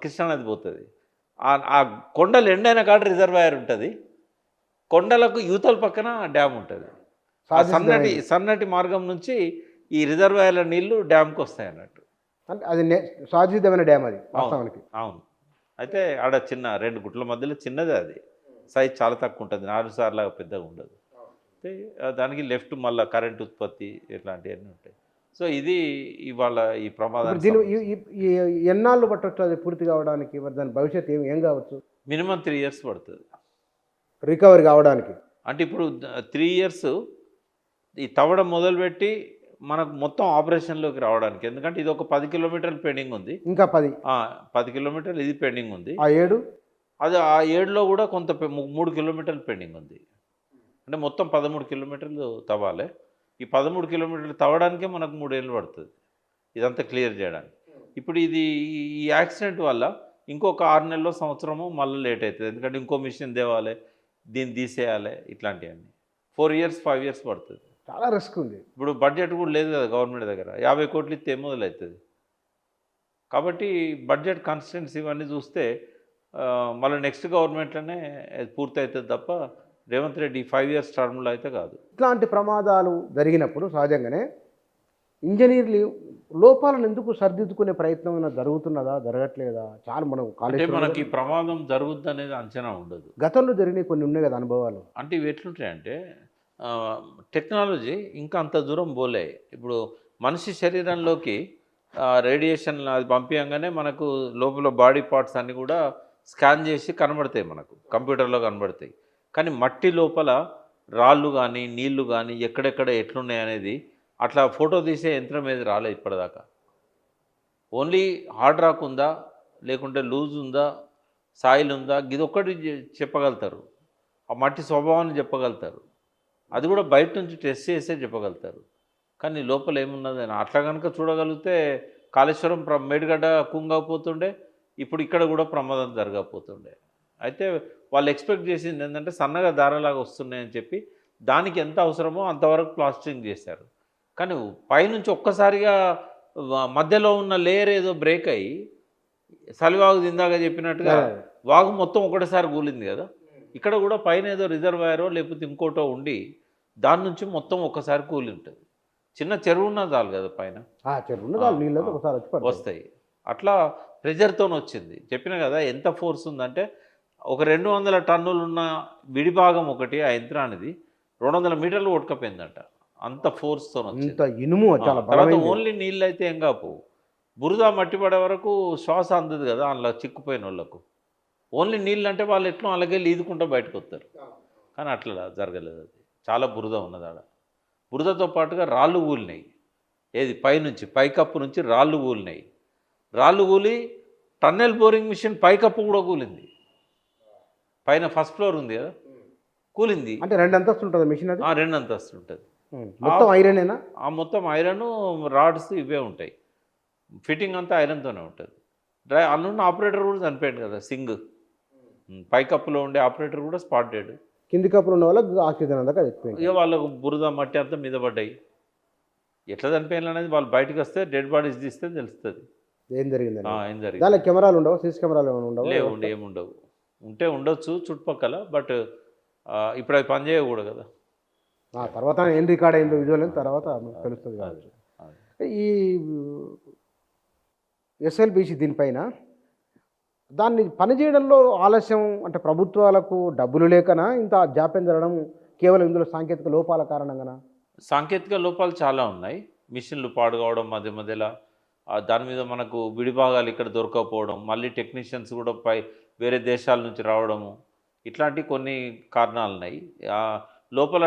కృష్ణానది పోతుంది. ఆ కొండలు ఎండైన కాడ రిజర్వాయర్ ఉంటుంది, కొండలకు యువతల పక్కన డ్యామ్ ఉంటుంది. ఆ సన్నటి మార్గం నుంచి ఈ రిజర్వాయర్ల నీళ్లు డ్యామ్కి వస్తాయి అన్నట్టు. అంటే అది సాధ్యమైన డ్యామ్ అది వాస్తవానికి. అవును. అయితే ఆడ చిన్న 2 గుట్ల మధ్యలో చిన్నది, అది సైజ్ చాలా తక్కువ ఉంటుంది, 4 సార్లు లాగా పెద్దగా ఉండదు. అయితే దానికి లెఫ్ట్ మళ్ళీ కరెంట్ ఉత్పత్తి ఇట్లాంటివన్నీ ఉంటాయి. సో ఇది ఇవాళ ఈ ప్రమాదం. దీని ఎన్నాళ్ళు పట్టవచ్చు అది పూర్తి కావడానికి? మరి దాని భవిష్యత్తు ఏం కావచ్చు? మినిమం 3 ఇయర్స్ పడుతుంది రికవరీ కావడానికి. అంటే ఇప్పుడు 3 ఇయర్స్ ఈ తవ్వడం మొదలుపెట్టి మనకు మొత్తం ఆపరేషన్లోకి రావడానికి. ఎందుకంటే ఇది ఒక 10 కిలోమీటర్లు పెండింగ్ ఉంది, ఇంకా 10 కిలోమీటర్లు ఇది పెండింగ్ ఉంది. ఆ 7లో కూడా కొంత 3 కిలోమీటర్లు పెండింగ్ ఉంది. అంటే మొత్తం 13 కిలోమీటర్లు తవ్వాలి. ఈ 13 కిలోమీటర్లు తవ్వడానికే మనకు 3 ఏళ్ళు పడుతుంది ఇదంతా క్లియర్ చేయడానికి. ఇప్పుడు ఈ యాక్సిడెంట్ వల్ల ఇంకొక 6 నెలల్లో సంవత్సరము మళ్ళీ లేట్ అవుతుంది. ఎందుకంటే ఇంకో మిషన్ తేవాలి, దీన్ని తీసేయాలి, ఇట్లాంటివన్నీ 4 ఇయర్స్ 5 ఇయర్స్ పడుతుంది. చాలా రిస్క్ ఉంది. ఇప్పుడు బడ్జెట్ కూడా లేదు కదా గవర్నమెంట్ దగ్గర, 50 కోట్లు ఇస్తే మొదలవుతుంది. కాబట్టి బడ్జెట్ కాన్స్టెంట్స్ ఇవన్నీ చూస్తే మళ్ళీ నెక్స్ట్ గవర్నమెంట్లోనే పూర్తి అవుతుంది తప్ప రేవంత్ రెడ్డి 5 ఇయర్స్ టర్మ్లో అయితే కాదు. ఇట్లాంటి ప్రమాదాలు జరిగినప్పుడు సహజంగానే ఇంజనీర్లు లోపాలను ఎందుకు సరిదిద్దుకునే ప్రయత్నం ఏమైనా జరుగుతున్నదా, జరగట్లేదా? చాలా మనం మనకి ప్రమాదం జరుగుద్ది అనేది అంచనా ఉండదు. గతంలో జరిగినవి కొన్ని ఉన్నాయి కదా అనుభవాలు. అంటే ఇవి ఎట్లుంటాయంటే టెక్నాలజీ ఇంకా అంత దూరం పోలే. ఇప్పుడు మనిషి శరీరంలోకి రేడియేషన్ అది పంపించగానే మనకు లోపల బాడీ పార్ట్స్ అన్నీ కూడా స్కాన్ చేసి కనబడతాయి, మనకు కంప్యూటర్లో కనబడతాయి. కానీ మట్టి లోపల రాళ్ళు కానీ నీళ్లు కానీ ఎక్కడెక్కడ ఎట్లున్నాయి అనేది అట్లా ఫోటో తీసే యంత్రం ఏది రాలేదు ఇప్పటిదాకా. ఓన్లీ హార్డ్ రాక్ ఉందా, లేకుంటే లూజ్ ఉందా, సాయిల్ ఉందా, ఇది ఒక్కటి చెప్పగలుగుతారు. ఆ మట్టి స్వభావాన్ని చెప్పగలుగుతారు. అది కూడా బయట నుంచి టెస్ట్ చేసే చెప్పగలుగుతారు. కానీ లోపల ఏమున్నదని అట్లా కనుక చూడగలిగితే కాళేశ్వరం మేడిగడ్డ కుంగపోతుండే, ఇప్పుడు ఇక్కడ కూడా ప్రమాదం జరగకపోతుండే. అయితే వాళ్ళు ఎక్స్పెక్ట్ చేసింది ఏంటంటే సన్నగా దారలాగా వస్తున్నాయని చెప్పి దానికి ఎంత అవసరమో అంతవరకు ప్లాస్టరింగ్ చేశారు. కానీ పైనుంచి ఒక్కసారిగా మధ్యలో ఉన్న లేయర్ ఏదో బ్రేక్ అయ్యి సలివాగు ఇందాక చెప్పినట్టుగా వాగు మొత్తం ఒకటేసారి కూలింది కదా. ఇక్కడ కూడా పైన ఏదో రిజర్వాయరో లేకపోతే ఇంకోటో ఉండి దాని నుంచి మొత్తం ఒక్కసారి కూలి ఉంటుంది. చిన్న చెరువు ఉన్న చాలు కదా పైన, వస్తాయి. అట్లా ప్రెజర్తో వచ్చింది. చెప్పిన కదా ఎంత ఫోర్స్ ఉందంటే ఒక 200 టన్నులు ఉన్న విడిభాగం ఒకటి ఆ యంత్రానిది 200 మీటర్లు కొట్టుకపోయిందంట, అంత ఫోర్స్తో ఇనుము. తర్వాత ఓన్లీ నీళ్ళు అయితే ఏం కాపు, బురద మట్టి పడే వరకు శ్వాస అందదు కదా అందులో చిక్కుపోయిన వాళ్ళకు. ఓన్లీ నీళ్ళు అంటే వాళ్ళు ఎట్లా అలాగే ఈదుకుంటూ బయటకు వస్తారు. కానీ అట్లా జరగలేదు. అది చాలా బురద ఉన్నది ఆడ. బురదతో పాటుగా రాళ్ళు కూలినాయి. ఏది పైనుంచి పైకప్పు నుంచి రాళ్ళు కూలినాయి. రాళ్ళు కూలి టన్నెల్ బోరింగ్ మిషన్ పైకప్పు కూడా కూలింది. పైన ఫస్ట్ ఫ్లోర్ ఉంది కదా, కూలింది. అంటే 2 అంతస్తులు ఉంటుంది మిషన్ అది? 2 అంతస్తులు ఉంటుంది. మొత్తం ఐరనేనా? మొత్తం ఐరన్, రాడ్స్ ఇవే ఉంటాయి. ఫిట్టింగ్ అంతా ఐరన్తోనే ఉంటుంది. అందులో ఆపరేటర్ కూడా చనిపోయాడు కదా, సింగ్. పైకప్పులో ఉండే ఆపరేటర్ కూడా స్పాట్ డెడ్. కింది కప్పులు ఉన్న వాళ్ళకి ఆక్సిజన్ అందాక ఇక వాళ్ళకు బురద మట్టి అంతా మీద పడ్డాయి. ఎట్లా చనిపోయాను అనేది వాళ్ళు బయటకు వస్తే డెడ్ బాడీస్ తీస్తే తెలుస్తుంది ఏం జరిగింది. ఏం జరిగింది. దానిలో కెమెరాలు ఉండవు, సీసీ కెమెరాలు ఏమైనా ఉండవు? లేవు, ఏముండవు. ఉంటే ఉండొచ్చు చుట్టుపక్కల, బట్ ఇప్పుడు అవి పనిచేయవు కూడా కదా. తర్వాత ఏం రికార్డ్ అయిందో విజువల్ తర్వాత తెలుస్తుంది కావచ్చు. ఈ ఎస్ఎల్బిసి దీనిపైన దాన్ని పనిచేయడంలో ఆలస్యం అంటే ప్రభుత్వాలకు డబ్బులు లేకనా ఇంత జాప్యం జరగడం కేవలం ఇందులో సాంకేతిక లోపాల కారణంగానా? సాంకేతిక లోపాలు చాలా ఉన్నాయి. మిషన్లు పాడు కావడం మధ్య మధ్యలో, దాని మీద మనకు విడిభాగాలు ఇక్కడ దొరకకపోవడం, మళ్ళీ టెక్నీషియన్స్ కూడా వేరే దేశాల నుంచి రావడము, ఇట్లాంటి కొన్ని కారణాలు ఉన్నాయి. లోపల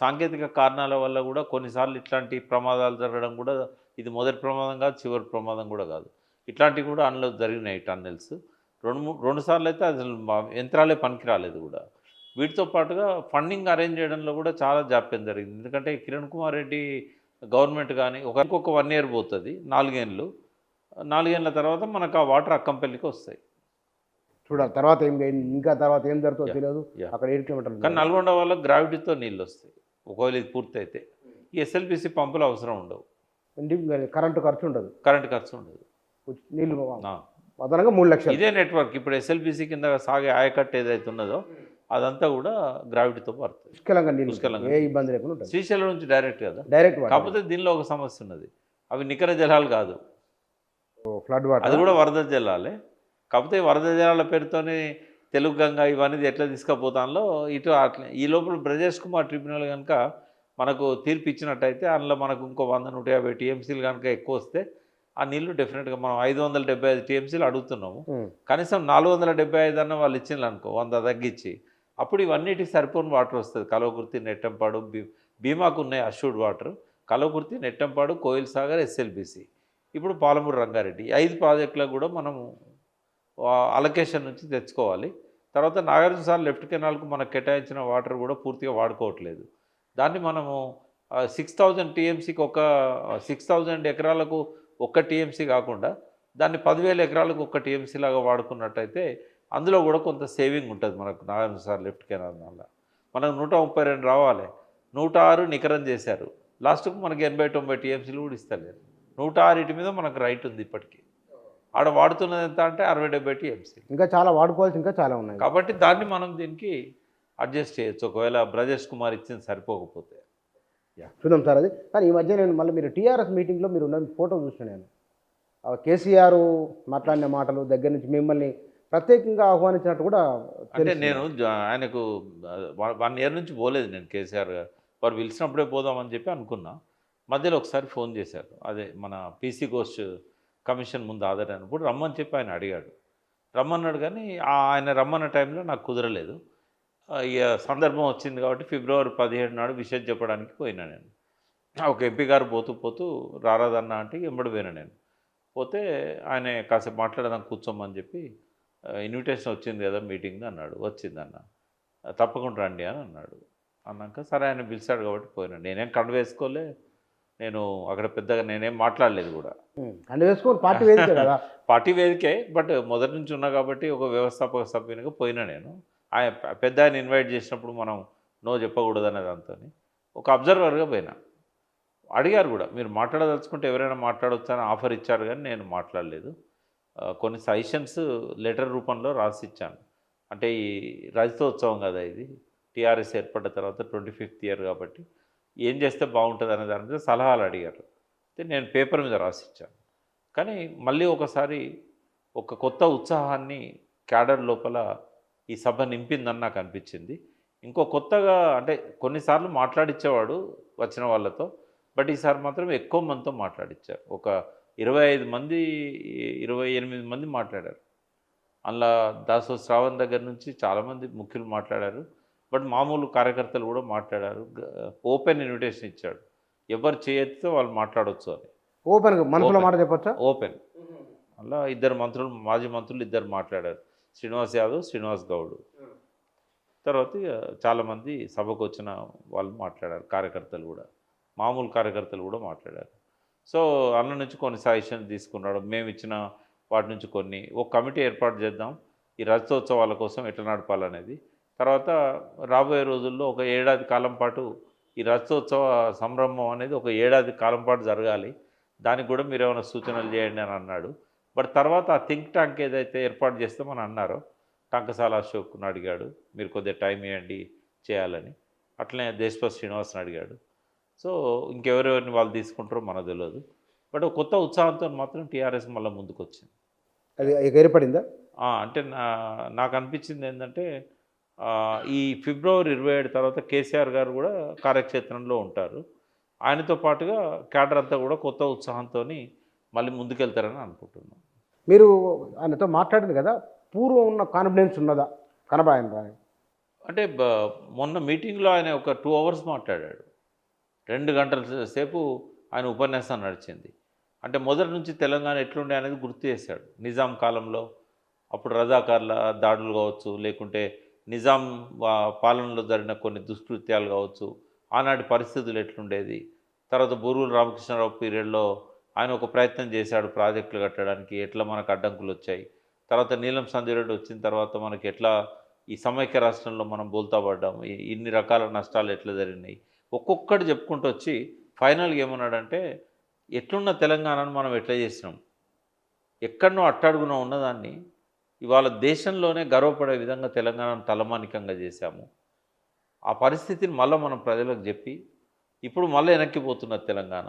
సాంకేతిక కారణాల వల్ల కూడా కొన్నిసార్లు ఇట్లాంటి ప్రమాదాలు జరగడం కూడా, ఇది మొదటి ప్రమాదం కాదు, చివరి ప్రమాదం కూడా కాదు. ఇట్లాంటివి కూడా అందులో జరిగినాయి. టన్నెల్స్ రెండు సార్లు అయితే అసలు యంత్రాలే పనికి రాలేదు కూడా. వీటితో పాటుగా ఫండింగ్ అరేంజ్ చేయడంలో కూడా చాలా జాప్యం జరిగింది. ఎందుకంటే కిరణ్ కుమార్ రెడ్డి గవర్నమెంట్ కానీ ఇంకొక 1 year పోతుంది, 4 ఏళ్ళు. 4 ఏళ్ళ తర్వాత మనకు ఆ వాటర్ అక్కంపల్లికి వస్తాయి. చూడాలి తర్వాత ఇంకా తర్వాత ఏం జరుగుతుందో తెలియదు. అక్కడ 7 కిలోమీటర్లు. కానీ నల్గొండ వాళ్ళకి గ్రావిటీతో నీళ్ళు వస్తాయి ఒకవేళ ఇది పూర్తయితే. ఈ ఎస్ఎల్బిసి పంపులు అవసరం ఉండవు, కరెంటు ఖర్చు ఉండదు. కరెంట్ ఖర్చు ఉండదు. నీళ్ళు అదనంగా 3 లక్షలు. ఇదే నెట్వర్క్ ఇప్పుడు ఎస్ఎల్బిసి కింద సాగే ఆయకట్టు ఏదైతే ఉన్నదో అదంతా కూడా గ్రావిటీతో పడుతుంది. పుష్కలంగా ఏ ఇబ్బంది లేకుండా ఉంటుంది. శ్రీశైలం నుంచి డైరెక్ట్ కదా, డైరెక్ట్. కాకపోతే దీనిలో ఒక సమస్య ఉన్నది, అవి నికర జలాలు కాదు, ఫ్లడ్ వాటర్. అది కూడా వరద జలాలే. కాకపోతే వరద జలాల పేరుతోనే తెలుగు గంగా ఇవన్నీ ఎట్లా తీసుకుపోతానో ఇటు అట్లా. ఈ లోపల బ్రజేష్ కుమార్ ట్రిబ్యునల్ కనుక మనకు తీర్పు ఇచ్చినట్టయితే అందులో మనకు ఇంకో 100-150 టీఎంసీలు కనుక ఎక్కువ వస్తే ఆ నీళ్లు డెఫినెట్గా మనం 575 టీఎంసీలు అడుగుతున్నాము, కనీసం 475 అన్న వాళ్ళు ఇచ్చిండ్రు అనుకో, 100 తగ్గించి, అప్పుడు ఇవన్నిటికి సరిపోని వాటర్ వస్తుంది. కలవకుర్తి, నెట్టంపాడు, భీమాకు ఉన్నాయి assured water. Kalwakurthy, Nettempadu, Koil Sagar, SLBC, ఇప్పుడు పాలమూరు రంగారెడ్డి 5 ప్రాజెక్టులకు కూడా మనము అలొకేషన్ నుంచి తెచ్చుకోవాలి. తర్వాత నాగార్జున సార్ లెఫ్ట్ కెనాల్కు మనకు కేటాయించిన వాటర్ కూడా పూర్తిగా వాడుకోవట్లేదు. దాన్ని మనము 6000 టీఎంసీకి 6000 ఎకరాలకు 1 టీఎంసీ కాకుండా దాన్ని 10,000 ఎకరాలకు 1 టీఎంసీ లాగా వాడుకున్నట్టయితే అందులో కూడా కొంత సేవింగ్ ఉంటుంది మనకు. నాగార్జున సార్ లెఫ్ట్ కెనాల్ వల్ల మనకు 132 రావాలి, 106 నికరం చేశారు. లాస్ట్కు మనకి 80-90 టీఎంసీలు కూడా ఇస్తలేరు. 106 మీద మనకు రైట్ ఉంది ఇప్పటికీ. ఆడ వాడుతున్నది ఎంత అంటే 60-70 టీఎంసీ. ఇంకా చాలా వాడుకోవాల్సి ఇంకా చాలా ఉన్నాయి. కాబట్టి దాన్ని మనం దీనికి అడ్జస్ట్ చేయొచ్చు ఒకవేళ బ్రజేష్ కుమార్ ఇచ్చింది సరిపోకపోతే. చూద్దాం సార్ అది. కానీ ఈ మధ్య నేను మళ్ళీ మీరు టీఆర్ఎస్ మీటింగ్లో మీరు ఉన్న ఫోటో చూసిన నేను కేసీఆర్ మాట్లాడిన మాటలు దగ్గర నుంచి మిమ్మల్ని ప్రత్యేకంగా ఆహ్వానించినట్టు కూడా. అంటే నేను ఆయనకు 1 year నుంచి పోలేదు నేను కేసీఆర్ గారు. వారు పిలిచినప్పుడే పోదామని చెప్పి అనుకున్నా. మధ్యలో ఒకసారి ఫోన్ చేశారు. అదే మన పీసీ ఘోష్ కమిషన్ ముందు హాజరైనప్పుడు రమ్మని చెప్పి ఆయన అడిగాడు. రమ్మన్నాడు కానీ ఆయన రమ్మన్న టైంలో నాకు కుదరలేదు. ఇగ సందర్భం వచ్చింది కాబట్టి ఫిబ్రవరి 17 నాడు విషయం చెప్పడానికి పోయినా నేను. ఒక ఎంపీ గారు పోతూ పోతూ రారాదన్నా అంటే ఎంబడి పోయినా నేను. పోతే ఆయన కాసేపు మాట్లాడదాం కూర్చోమని చెప్పి ఇన్విటేషన్ వచ్చింది కదా మీటింగ్ అన్నాడు. వచ్చిందన్న. తప్పకుండా రండి అని అన్నాడు. అన్నాక సరే ఆయన పిలిచాడు కాబట్టి పోయినా. నేనేం కండ వేసుకోలే. నేను అక్కడ పెద్దగా నేనేం మాట్లాడలేదు కూడా. అంటే వేసుకొని పార్టీ వేదిక కదా. పార్టీ వేదికే. బట్ మొదటి నుంచి ఉన్నా కాబట్టి ఒక వ్యవస్థాపక సభ్యునిగా పోయినా నేను. ఆయన పెద్ద ఆయన ఇన్వైట్ చేసినప్పుడు మనం నో చెప్పకూడదనే దాంతోని ఒక అబ్జర్వర్గా పోయినా. అడిగారు కూడా, మీరు మాట్లాడదలుచుకుంటే ఎవరైనా మాట్లాడొచ్చని ఆఫర్ ఇచ్చారు కానీ నేను మాట్లాడలేదు. కొన్ని సజెషన్స్ లెటర్ రూపంలో రాసి ఇచ్చాను. అంటే ఈ రజతోత్సవం కదా ఇది, టీఆర్ఎస్ ఏర్పడ్డ తర్వాత 25th ఇయర్ కాబట్టి ఏం చేస్తే బాగుంటుంది అనే దాని మీద సలహాలు అడిగారు. అయితే నేను పేపర్ మీద రాసిచ్చాను. కానీ మళ్ళీ ఒకసారి ఒక కొత్త ఉత్సాహాన్ని క్యాడర్ లోపల ఈ సభ నింపిందని నాకు అనిపించింది. ఇంకో కొత్తగా అంటే కొన్నిసార్లు మాట్లాడిచ్చేవాడు వచ్చిన వాళ్ళతో, బట్ ఈసారి మాత్రం ఎక్కువ మందితో మాట్లాడిచ్చారు. ఒక 25 మంది 28 మంది మాట్లాడారు. అందులో దాసో శ్రావణ్ దగ్గర నుంచి చాలామంది ముఖ్యులు మాట్లాడారు. బట్ మామూలు కార్యకర్తలు కూడా మాట్లాడారు. ఓపెన్ ఇన్విటేషన్ ఇచ్చాడు, ఎవరు చేయొచ్చో వాళ్ళు మాట్లాడవచ్చు అని. ఓపెన్గా మనసులో మాట చెప్పొచ్చా? ఓపెన్. అలా ఇద్దరు మంత్రులు, మాజీ మంత్రులు ఇద్దరు మాట్లాడారు, శ్రీనివాస్ యాదవ్, శ్రీనివాస్ గౌడ్. తర్వాత చాలామంది సభకు వచ్చిన వాళ్ళు మాట్లాడారు, కార్యకర్తలు కూడా, మామూలు కార్యకర్తలు కూడా మాట్లాడారు. సో అన్న నుంచి కొన్ని సజెషన్స్ తీసుకున్నాడు. మేము ఇచ్చిన వాటి నుంచి కొన్ని, ఒక కమిటీ ఏర్పాటు చేద్దాం ఈ రజతోత్సవాల కోసం ఎట్లా నడపాలనేది. తర్వాత రాబోయే రోజుల్లో ఒక ఏడాది కాలం పాటు ఈ రజతోత్సవ సంరంభం అనేది ఒక ఏడాది కాలం పాటు జరగాలి, దానికి కూడా మీరు ఏమైనా సూచనలు చేయండి అని అన్నాడు. బట్ తర్వాత ఆ థింక్ ట్యాంక్ ఏదైతే ఏర్పాటు చేస్తామని అన్నారో, టంకసాల అశోక్ని అడిగాడు, మీరు కొద్దిగా టైం ఇవ్వండి చేయాలని. అట్లనే దేశపతి శ్రీనివాస్ని అడిగాడు. సో ఇంకెవరెవరిని వాళ్ళు తీసుకుంటారో మనకు తెలియదు. బట్ ఒక కొత్త ఉత్సాహంతో మాత్రం టీఆర్ఎస్ మళ్ళీ ముందుకు వచ్చింది. అది ఏర్పడిందా? అంటే నాకు అనిపించింది ఏంటంటే ఈ ఫిబ్రవరి 27 తర్వాత కేసీఆర్ గారు కూడా కార్యక్షేత్రంలో ఉంటారు. ఆయనతో పాటుగా క్యాడర్ అంతా కూడా కొత్త ఉత్సాహంతో మళ్ళీ ముందుకెళ్తారని అనుకుంటున్నాను. మీరు ఆయనతో మాట్లాడింది కదా, పూర్వం ఉన్న కాన్ఫిడెన్స్ ఉన్నదా కనబాయన? అంటే మొన్న మీటింగ్లో ఆయన ఒక 2 అవర్స్ మాట్లాడాడు. 2 గంటల సేపు ఆయన ఉపన్యాసం నడిచింది. అంటే మొదటి నుంచి తెలంగాణ ఎట్లుండే అనేది గుర్తు చేశాడు. నిజాం కాలంలో అప్పుడు రజాకార్ల దాడులు కావచ్చు, లేకుంటే నిజాం పాలనలో జరిగిన కొన్ని దుష్కృత్యాలు కావచ్చు, ఆనాటి పరిస్థితులు ఎట్లుండేది. తర్వాత బూరుగుల రామకృష్ణారావు పీరియడ్లో ఆయన ఒక ప్రయత్నం చేశాడు ప్రాజెక్టులు కట్టడానికి, ఎట్లా మనకు అడ్డంకులు వచ్చాయి. తర్వాత నీలం సంజయ్ రెడ్డి వచ్చిన తర్వాత మనకి ఎట్లా ఈ సమైక్య రాష్ట్రంలో మనం బోల్తా పడ్డాము, ఇన్ని రకాల నష్టాలు ఎట్లా జరిగినాయి, ఒక్కొక్కటి చెప్పుకుంటూ వచ్చి ఫైనల్గా ఏమన్నాడంటే, ఎట్లున్న తెలంగాణను మనం ఎట్లా చేసినాం, ఎక్కడనో అట్టడుగున ఉన్నదాన్ని ఇవాళ దేశంలోనే గర్వపడే విధంగా తెలంగాణను తలమానికంగా చేశాము. ఆ పరిస్థితిని మళ్ళీ మనం ప్రజలకు చెప్పి ఇప్పుడు మళ్ళీ వెనక్కిపోతున్నది తెలంగాణ.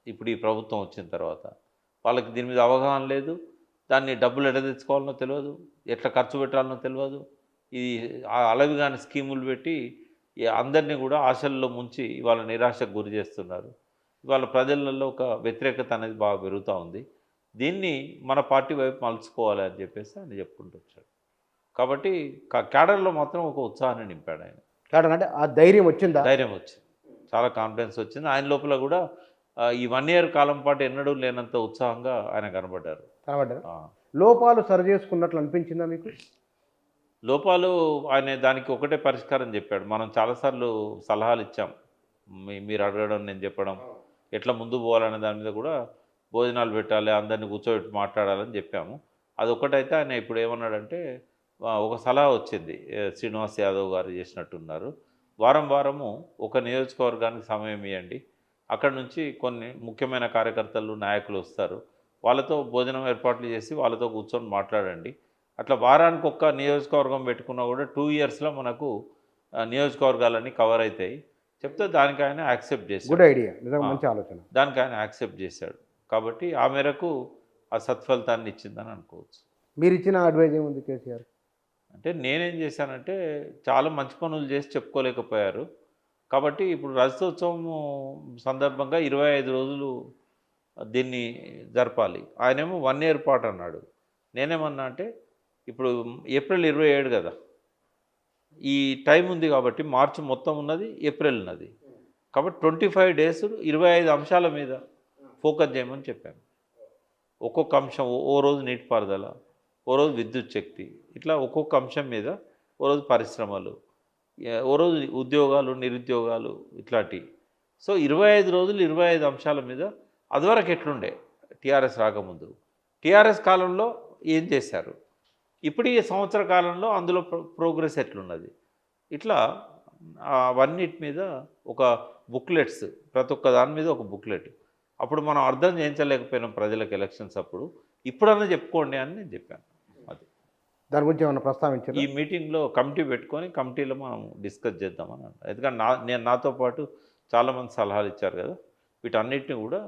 ఇప్పుడు ఈ ప్రభుత్వం వచ్చిన తర్వాత వాళ్ళకి దీని మీద అవగాహన లేదు. దాన్ని డబ్బులు ఎట్లా తెచ్చుకోవాలనో తెలియదు, ఎట్లా ఖర్చు పెట్టాలనో తెలియదు. ఈ అలవిగాని స్కీములు పెట్టి అందరినీ కూడా ఆశల్లో ముంచి ఇవాళ నిరాశకు గురి చేస్తున్నారు. ఇవాళ ప్రజలలో ఒక వ్యతిరేకత అనేది బాగా పెరుగుతూ ఉంది. దీన్ని మన పార్టీ వైపు మలుచుకోవాలి అని చెప్పేసి ఆయన చెప్పుకుంటూ వచ్చాడు. కాబట్టి క్యాడర్లో మాత్రం ఒక ఉత్సాహాన్ని నింపాడు ఆయన. క్యాడర్ అంటే ఆ ధైర్యం వచ్చిందా? ధైర్యం వచ్చింది, చాలా కాన్ఫిడెన్స్ వచ్చింది. ఆయన లోపల కూడా ఈ 1 year కాలం పాటు ఎన్నడూ లేనంత ఉత్సాహంగా ఆయన కనబడ్డారు. లోపాలు సరి చేసుకున్నట్లు అనిపించిందా మీకు? లోపాలు ఆయన దానికి ఒకటే పరిష్కారం చెప్పాడు. మనం చాలాసార్లు సలహాలు ఇచ్చాం, మీరు అడగడం నేను చెప్పడం, ఎట్లా ముందు పోవాలనే దాని మీద కూడా భోజనాలు పెట్టాలి, అందరినీ కూర్చోబెట్టి మాట్లాడాలని చెప్పాము. అదొక్కటైతే ఆయన ఇప్పుడు ఏమన్నాడంటే, ఒక సలహా వచ్చింది, శ్రీనివాస్ యాదవ్ గారు చేసినట్టున్నారు, వారం వారము ఒక నియోజకవర్గానికి సమయం ఇవ్వండి, అక్కడ నుంచి కొన్ని ముఖ్యమైన కార్యకర్తలు నాయకులు వస్తారు, వాళ్ళతో భోజనం ఏర్పాట్లు చేసి వాళ్ళతో కూర్చొని మాట్లాడండి. అట్లా వారానికి ఒక్క నియోజకవర్గం పెట్టుకున్నా కూడా 2 yearsలో మనకు నియోజకవర్గాలన్నీ కవర్ అవుతాయి చెప్తే దానికి ఆయన యాక్సెప్ట్ చేశాడు. గుడ్ ఐడియా, నిజంగా మంచి ఆలోచన. దానికి ఆయన యాక్సెప్ట్ చేశాడు. కాబట్టి ఆ మేరకు ఆ సత్ఫలితాన్ని ఇచ్చిందని అనుకోవచ్చు. మీరు ఇచ్చిన అడ్వైజ్ ఏముంది కేసీఆర్? అంటే నేనేం చేశానంటే, చాలా మంచి పనులు చేసి చెప్పుకోలేకపోయారు, కాబట్టి ఇప్పుడు రజతోత్సవం సందర్భంగా 25 రోజులు దీన్ని జరపాలి. ఆయనేమో 1 ఇయర్ పాటు అన్నాడు. నేనేమన్నా అంటే ఇప్పుడు ఏప్రిల్ 27 కదా! ఈ టైం ఉంది కాబట్టి మార్చి మొత్తం ఉన్నది, ఏప్రిల్ ఉన్నది. కాబట్టి 25 డేస్ 25 అంశాల మీద ఫోకస్ చేయమని చెప్పాను. ఒక్కొక్క అంశం ఓ రోజు నీటిపారుదల, ఓ రోజు విద్యుత్ శక్తి, ఇట్లా ఒక్కొక్క అంశం మీద ఓ రోజు పరిశ్రమలు, ఓ రోజు ఉద్యోగాలు, నిరుద్యోగాలు ఇట్లాంటివి. సో 25 రోజులు 25 అంశాల మీద. అదివరకు ఎట్లుండే టీఆర్ఎస్ రాకముందు, టీఆర్ఎస్ కాలంలో ఏం చేశారు, ఇప్పుడు ఈ సంవత్సర కాలంలో అందులో ప్రోగ్రెస్ ఎట్లున్నది, ఇట్లా అవన్నిటి మీద ఒక బుక్లెట్స్, ప్రతి ఒక్క దాని మీద ఒక బుక్లెట్. అప్పుడు మనం అర్థం చేయించలేకపోయినాం ప్రజలకు ఎలక్షన్స్ అప్పుడు, ఇప్పుడన్నా చెప్పుకోండి అని నేను చెప్పాను. అది దాని గురించి ఏమైనా ప్రస్తావించారు? ఈ మీటింగ్లో కమిటీ పెట్టుకొని కమిటీలో మనం డిస్కస్ చేద్దామని అన్నాను. ఎందుకంటే నాతో పాటు చాలామంది సలహాలు ఇచ్చారు కదా, వీటన్నిటిని కూడా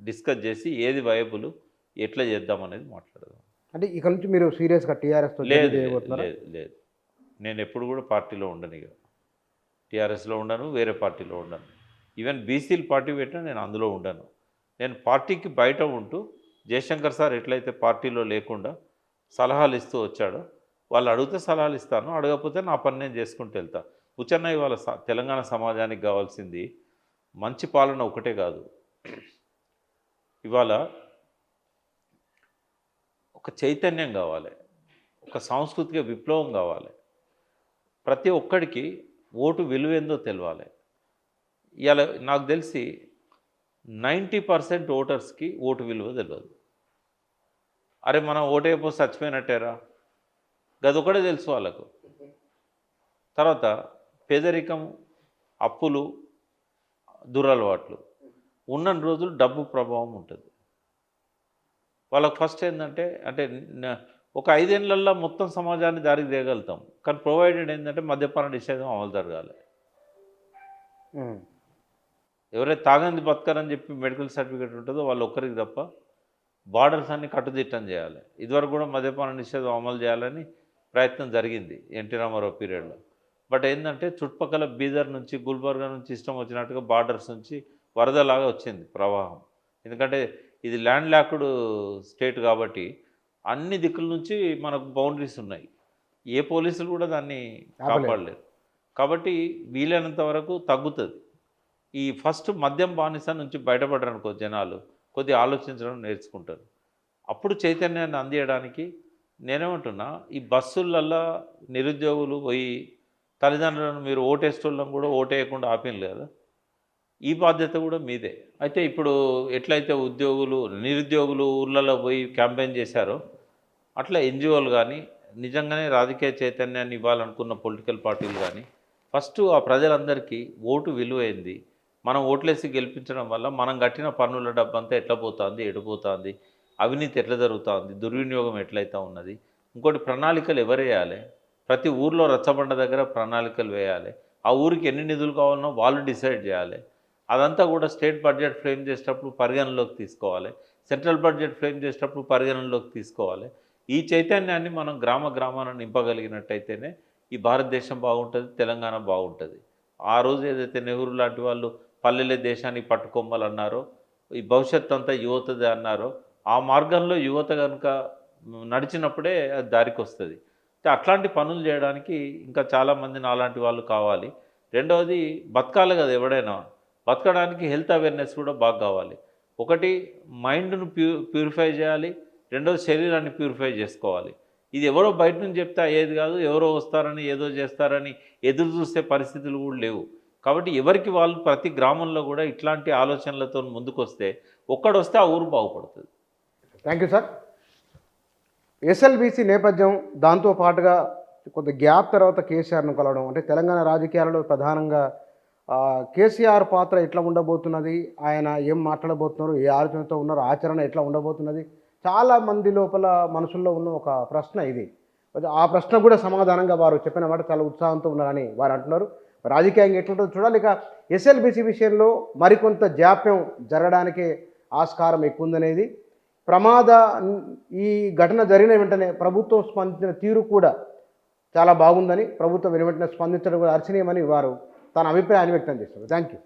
డిస్కస్ చేసి ఏది వయబుల్, ఎట్లా చేద్దాం అనేది మాట్లాడదాం. అంటే ఇక నుంచి మీరు సీరియస్గా టీఆర్ఎస్తో లేదు లేదు, నేను ఎప్పుడు కూడా పార్టీలో ఉండను. ఇక టీఆర్ఎస్లో ఉండను, వేరే పార్టీలో ఉండను. ఈవెన్ బీసీలు పార్టీ పెట్టినా నేను అందులో ఉండను. నేను పార్టీకి బయట ఉంటూ, జయశంకర్ సార్ ఎట్లయితే పార్టీలో లేకుండా సలహాలు ఇస్తూ వచ్చాడో, వాళ్ళు అడిగితే సలహాలు ఇస్తాను, అడగకపోతే నా పని నేను చేసుకుంటూ వెళ్తా. బుచ్చన్న ఇవాళ తెలంగాణ సమాజానికి కావాల్సింది మంచి పాలన ఒకటే కాదు, ఇవాళ ఒక చైతన్యం కావాలి, ఒక సాంస్కృతిక విప్లవం కావాలి, ప్రతి ఒక్కడికి ఓటు విలువేందో తెలవాలి. ఇవాళ నాకు తెలిసి 90% ఓటర్స్కి ఓటు విలువ తెలియదు. అరే మనం ఓటైపోతే చచ్చిపోయినట్టేరా, గదొకటే తెలుసు వాళ్ళకు. తర్వాత పేదరికం, అప్పులు, దురలవాట్లు ఉన్న రోజులు డబ్బు ప్రభావం ఉంటుంది వాళ్ళకి. ఫస్ట్ ఏంటంటే ఒక 5 ఏళ్లలో మొత్తం సమాజాన్ని దారికి తేగలుగుతాం, కానీ ప్రొవైడెడ్ ఏంటంటే మద్యపాన నిషేధం అమలు జరగాలి. ఎవరైతే తాగంది బతకరని చెప్పి మెడికల్ సర్టిఫికేట్ ఉంటుందో వాళ్ళు ఒక్కరికి తప్ప బార్డర్స్ అన్ని కట్టుదిట్టం చేయాలి. ఇదివరకు కూడా మద్యపాన నిషేధం అమలు చేయాలని ప్రయత్నం జరిగింది ఎన్టీ రామారావు పీరియడ్లో. బట్ ఏంటంటే చుట్టుపక్కల బీదర్ నుంచి, గుల్బర్గా నుంచి ఇష్టం వచ్చినట్టుగా బార్డర్స్ నుంచి వరదలాగా వచ్చింది ప్రవాహం. ఎందుకంటే ఇది ల్యాండ్ లాక్డ్ స్టేట్ కాబట్టి అన్ని దిక్కుల నుంచి మనకు బౌండరీస్ ఉన్నాయి, ఏ పోలీసులు కూడా దాన్ని కాపాడలేరు. కాబట్టి వీలైనంత వరకు తగ్గుతుంది. ఈ ఫస్ట్ మద్యం బానిస నుంచి బయటపడరనుకో జనాలు, కొద్దిగా ఆలోచించడం నేర్చుకుంటారు. అప్పుడు చైతన్యాన్ని అందియడానికి నేనేమంటున్నా, ఈ బస్సులల్లో నిరుద్యోగులు పోయి తల్లిదండ్రులను మీరు ఓటేసేటోళ్ళని కూడా ఓటేయకుండా ఆపినలు కదా, ఈ బాధ్యత కూడా మీదే. అయితే ఇప్పుడు ఎట్లయితే నిరుద్యోగులు ఊళ్ళలో పోయి క్యాంపెయిన్ చేశారో, అట్లా ఎన్జిఓలు కానీ, నిజంగానే రాజకీయ చైతన్యాన్ని ఇవ్వాలనుకున్న పొలిటికల్ పార్టీలు కానీ ఫస్ట్ ఆ ప్రజలందరికీ ఓటు విలువైంది, మనం ఓట్లేసి గెలిపించడం వల్ల మనం కట్టిన పన్నుల డబ్బంతా ఎట్లా పోతుంది, ఎడిపోతుంది, అవినీతి ఎట్లా జరుగుతుంది, దుర్వినియోగం ఎట్లయితే ఉన్నది, ఇంకోటి ప్రణాళికలు ఎవరు వేయాలి, ప్రతి ఊర్లో రచ్చబండ దగ్గర ప్రణాళికలు వేయాలి, ఆ ఊరికి ఎన్ని నిధులు కావాలనో వాళ్ళు డిసైడ్ చేయాలి. అదంతా కూడా స్టేట్ బడ్జెట్ ఫ్రేమ్ చేసేటప్పుడు పరిగణలోకి తీసుకోవాలి, సెంట్రల్ బడ్జెట్ ఫ్రేమ్ చేసేటప్పుడు పరిగణలోకి తీసుకోవాలి. ఈ చైతన్యాన్ని మనం గ్రామాన నింపగలిగినట్టయితేనే ఈ భారతదేశం బాగుంటుంది, తెలంగాణ బాగుంటుంది. ఆ రోజు ఏదైతే నెహ్రూ లాంటి వాళ్ళు పల్లెలే దేశానికి పట్టుకొమ్మలన్నారో, ఈ భవిష్యత్తు అంతా యువతదే అన్నారో, ఆ మార్గంలో యువత కనుక నడిచినప్పుడే అది దారికి వస్తుంది. అట్లాంటి పనులు చేయడానికి ఇంకా చాలామంది నాలాంటి వాళ్ళు కావాలి. రెండవది బతకాలి కదా, ఎవడైనా బతకడానికి హెల్త్ అవేర్నెస్ కూడా బాగా కావాలి. ఒకటి మైండ్ను ప్యూరిఫై చేయాలి, రెండోది శరీరాన్ని ప్యూరిఫై చేసుకోవాలి. ఇది ఎవరో బయట నుంచి చెప్తే అయ్యేది కాదు, ఎవరో వస్తారని ఏదో చేస్తారని ఎదురు చూసే పరిస్థితులు కూడా లేవు. కాబట్టి ఎవరికి వాళ్ళు ప్రతి గ్రామంలో కూడా ఇట్లాంటి ఆలోచనలతో ముందుకు వస్తే, ఒక్కడొస్తే ఆ ఊరు బాగుపడుతుంది. Thank you sir. ఎస్ఎల్బీసీ నేపథ్యం, దాంతో పాటుగా కొంత గ్యాప్ తర్వాత కేసీఆర్ను కలవడం, అంటే తెలంగాణ రాజకీయాలలో ప్రధానంగా కేసీఆర్ పాత్ర ఎట్లా ఉండబోతున్నది, ఆయన ఏం మాట్లాడబోతున్నారు, ఏ ఆలోచనతో ఉన్నారు, ఆచరణ ఎట్లా ఉండబోతున్నది, చాలామంది లోపల మనసుల్లో ఉన్న ఒక ప్రశ్న ఇది. ఆ ప్రశ్న కూడా సమాధానంగా వారు చెప్పిన మాట చాలా ఉత్సాహంతో ఉన్నారని వారు అంటున్నారు. రాజకీయంగా ఎట్లుంటుందో చూడాలి. ఇక ఎస్ఎల్బీసీ విషయంలో మరికొంత జాప్యం జరగడానికి ఆస్కారం ఎక్కువ ఉందనేది, ఈ ఘటన జరిగిన వెంటనే ప్రభుత్వం స్పందించిన తీరు కూడా చాలా బాగుందని, ప్రభుత్వం వెంటనే స్పందించడం కూడా అర్చనీయమని వారు తన అభిప్రాయాన్ని వ్యక్తం చేశారు. Thank you.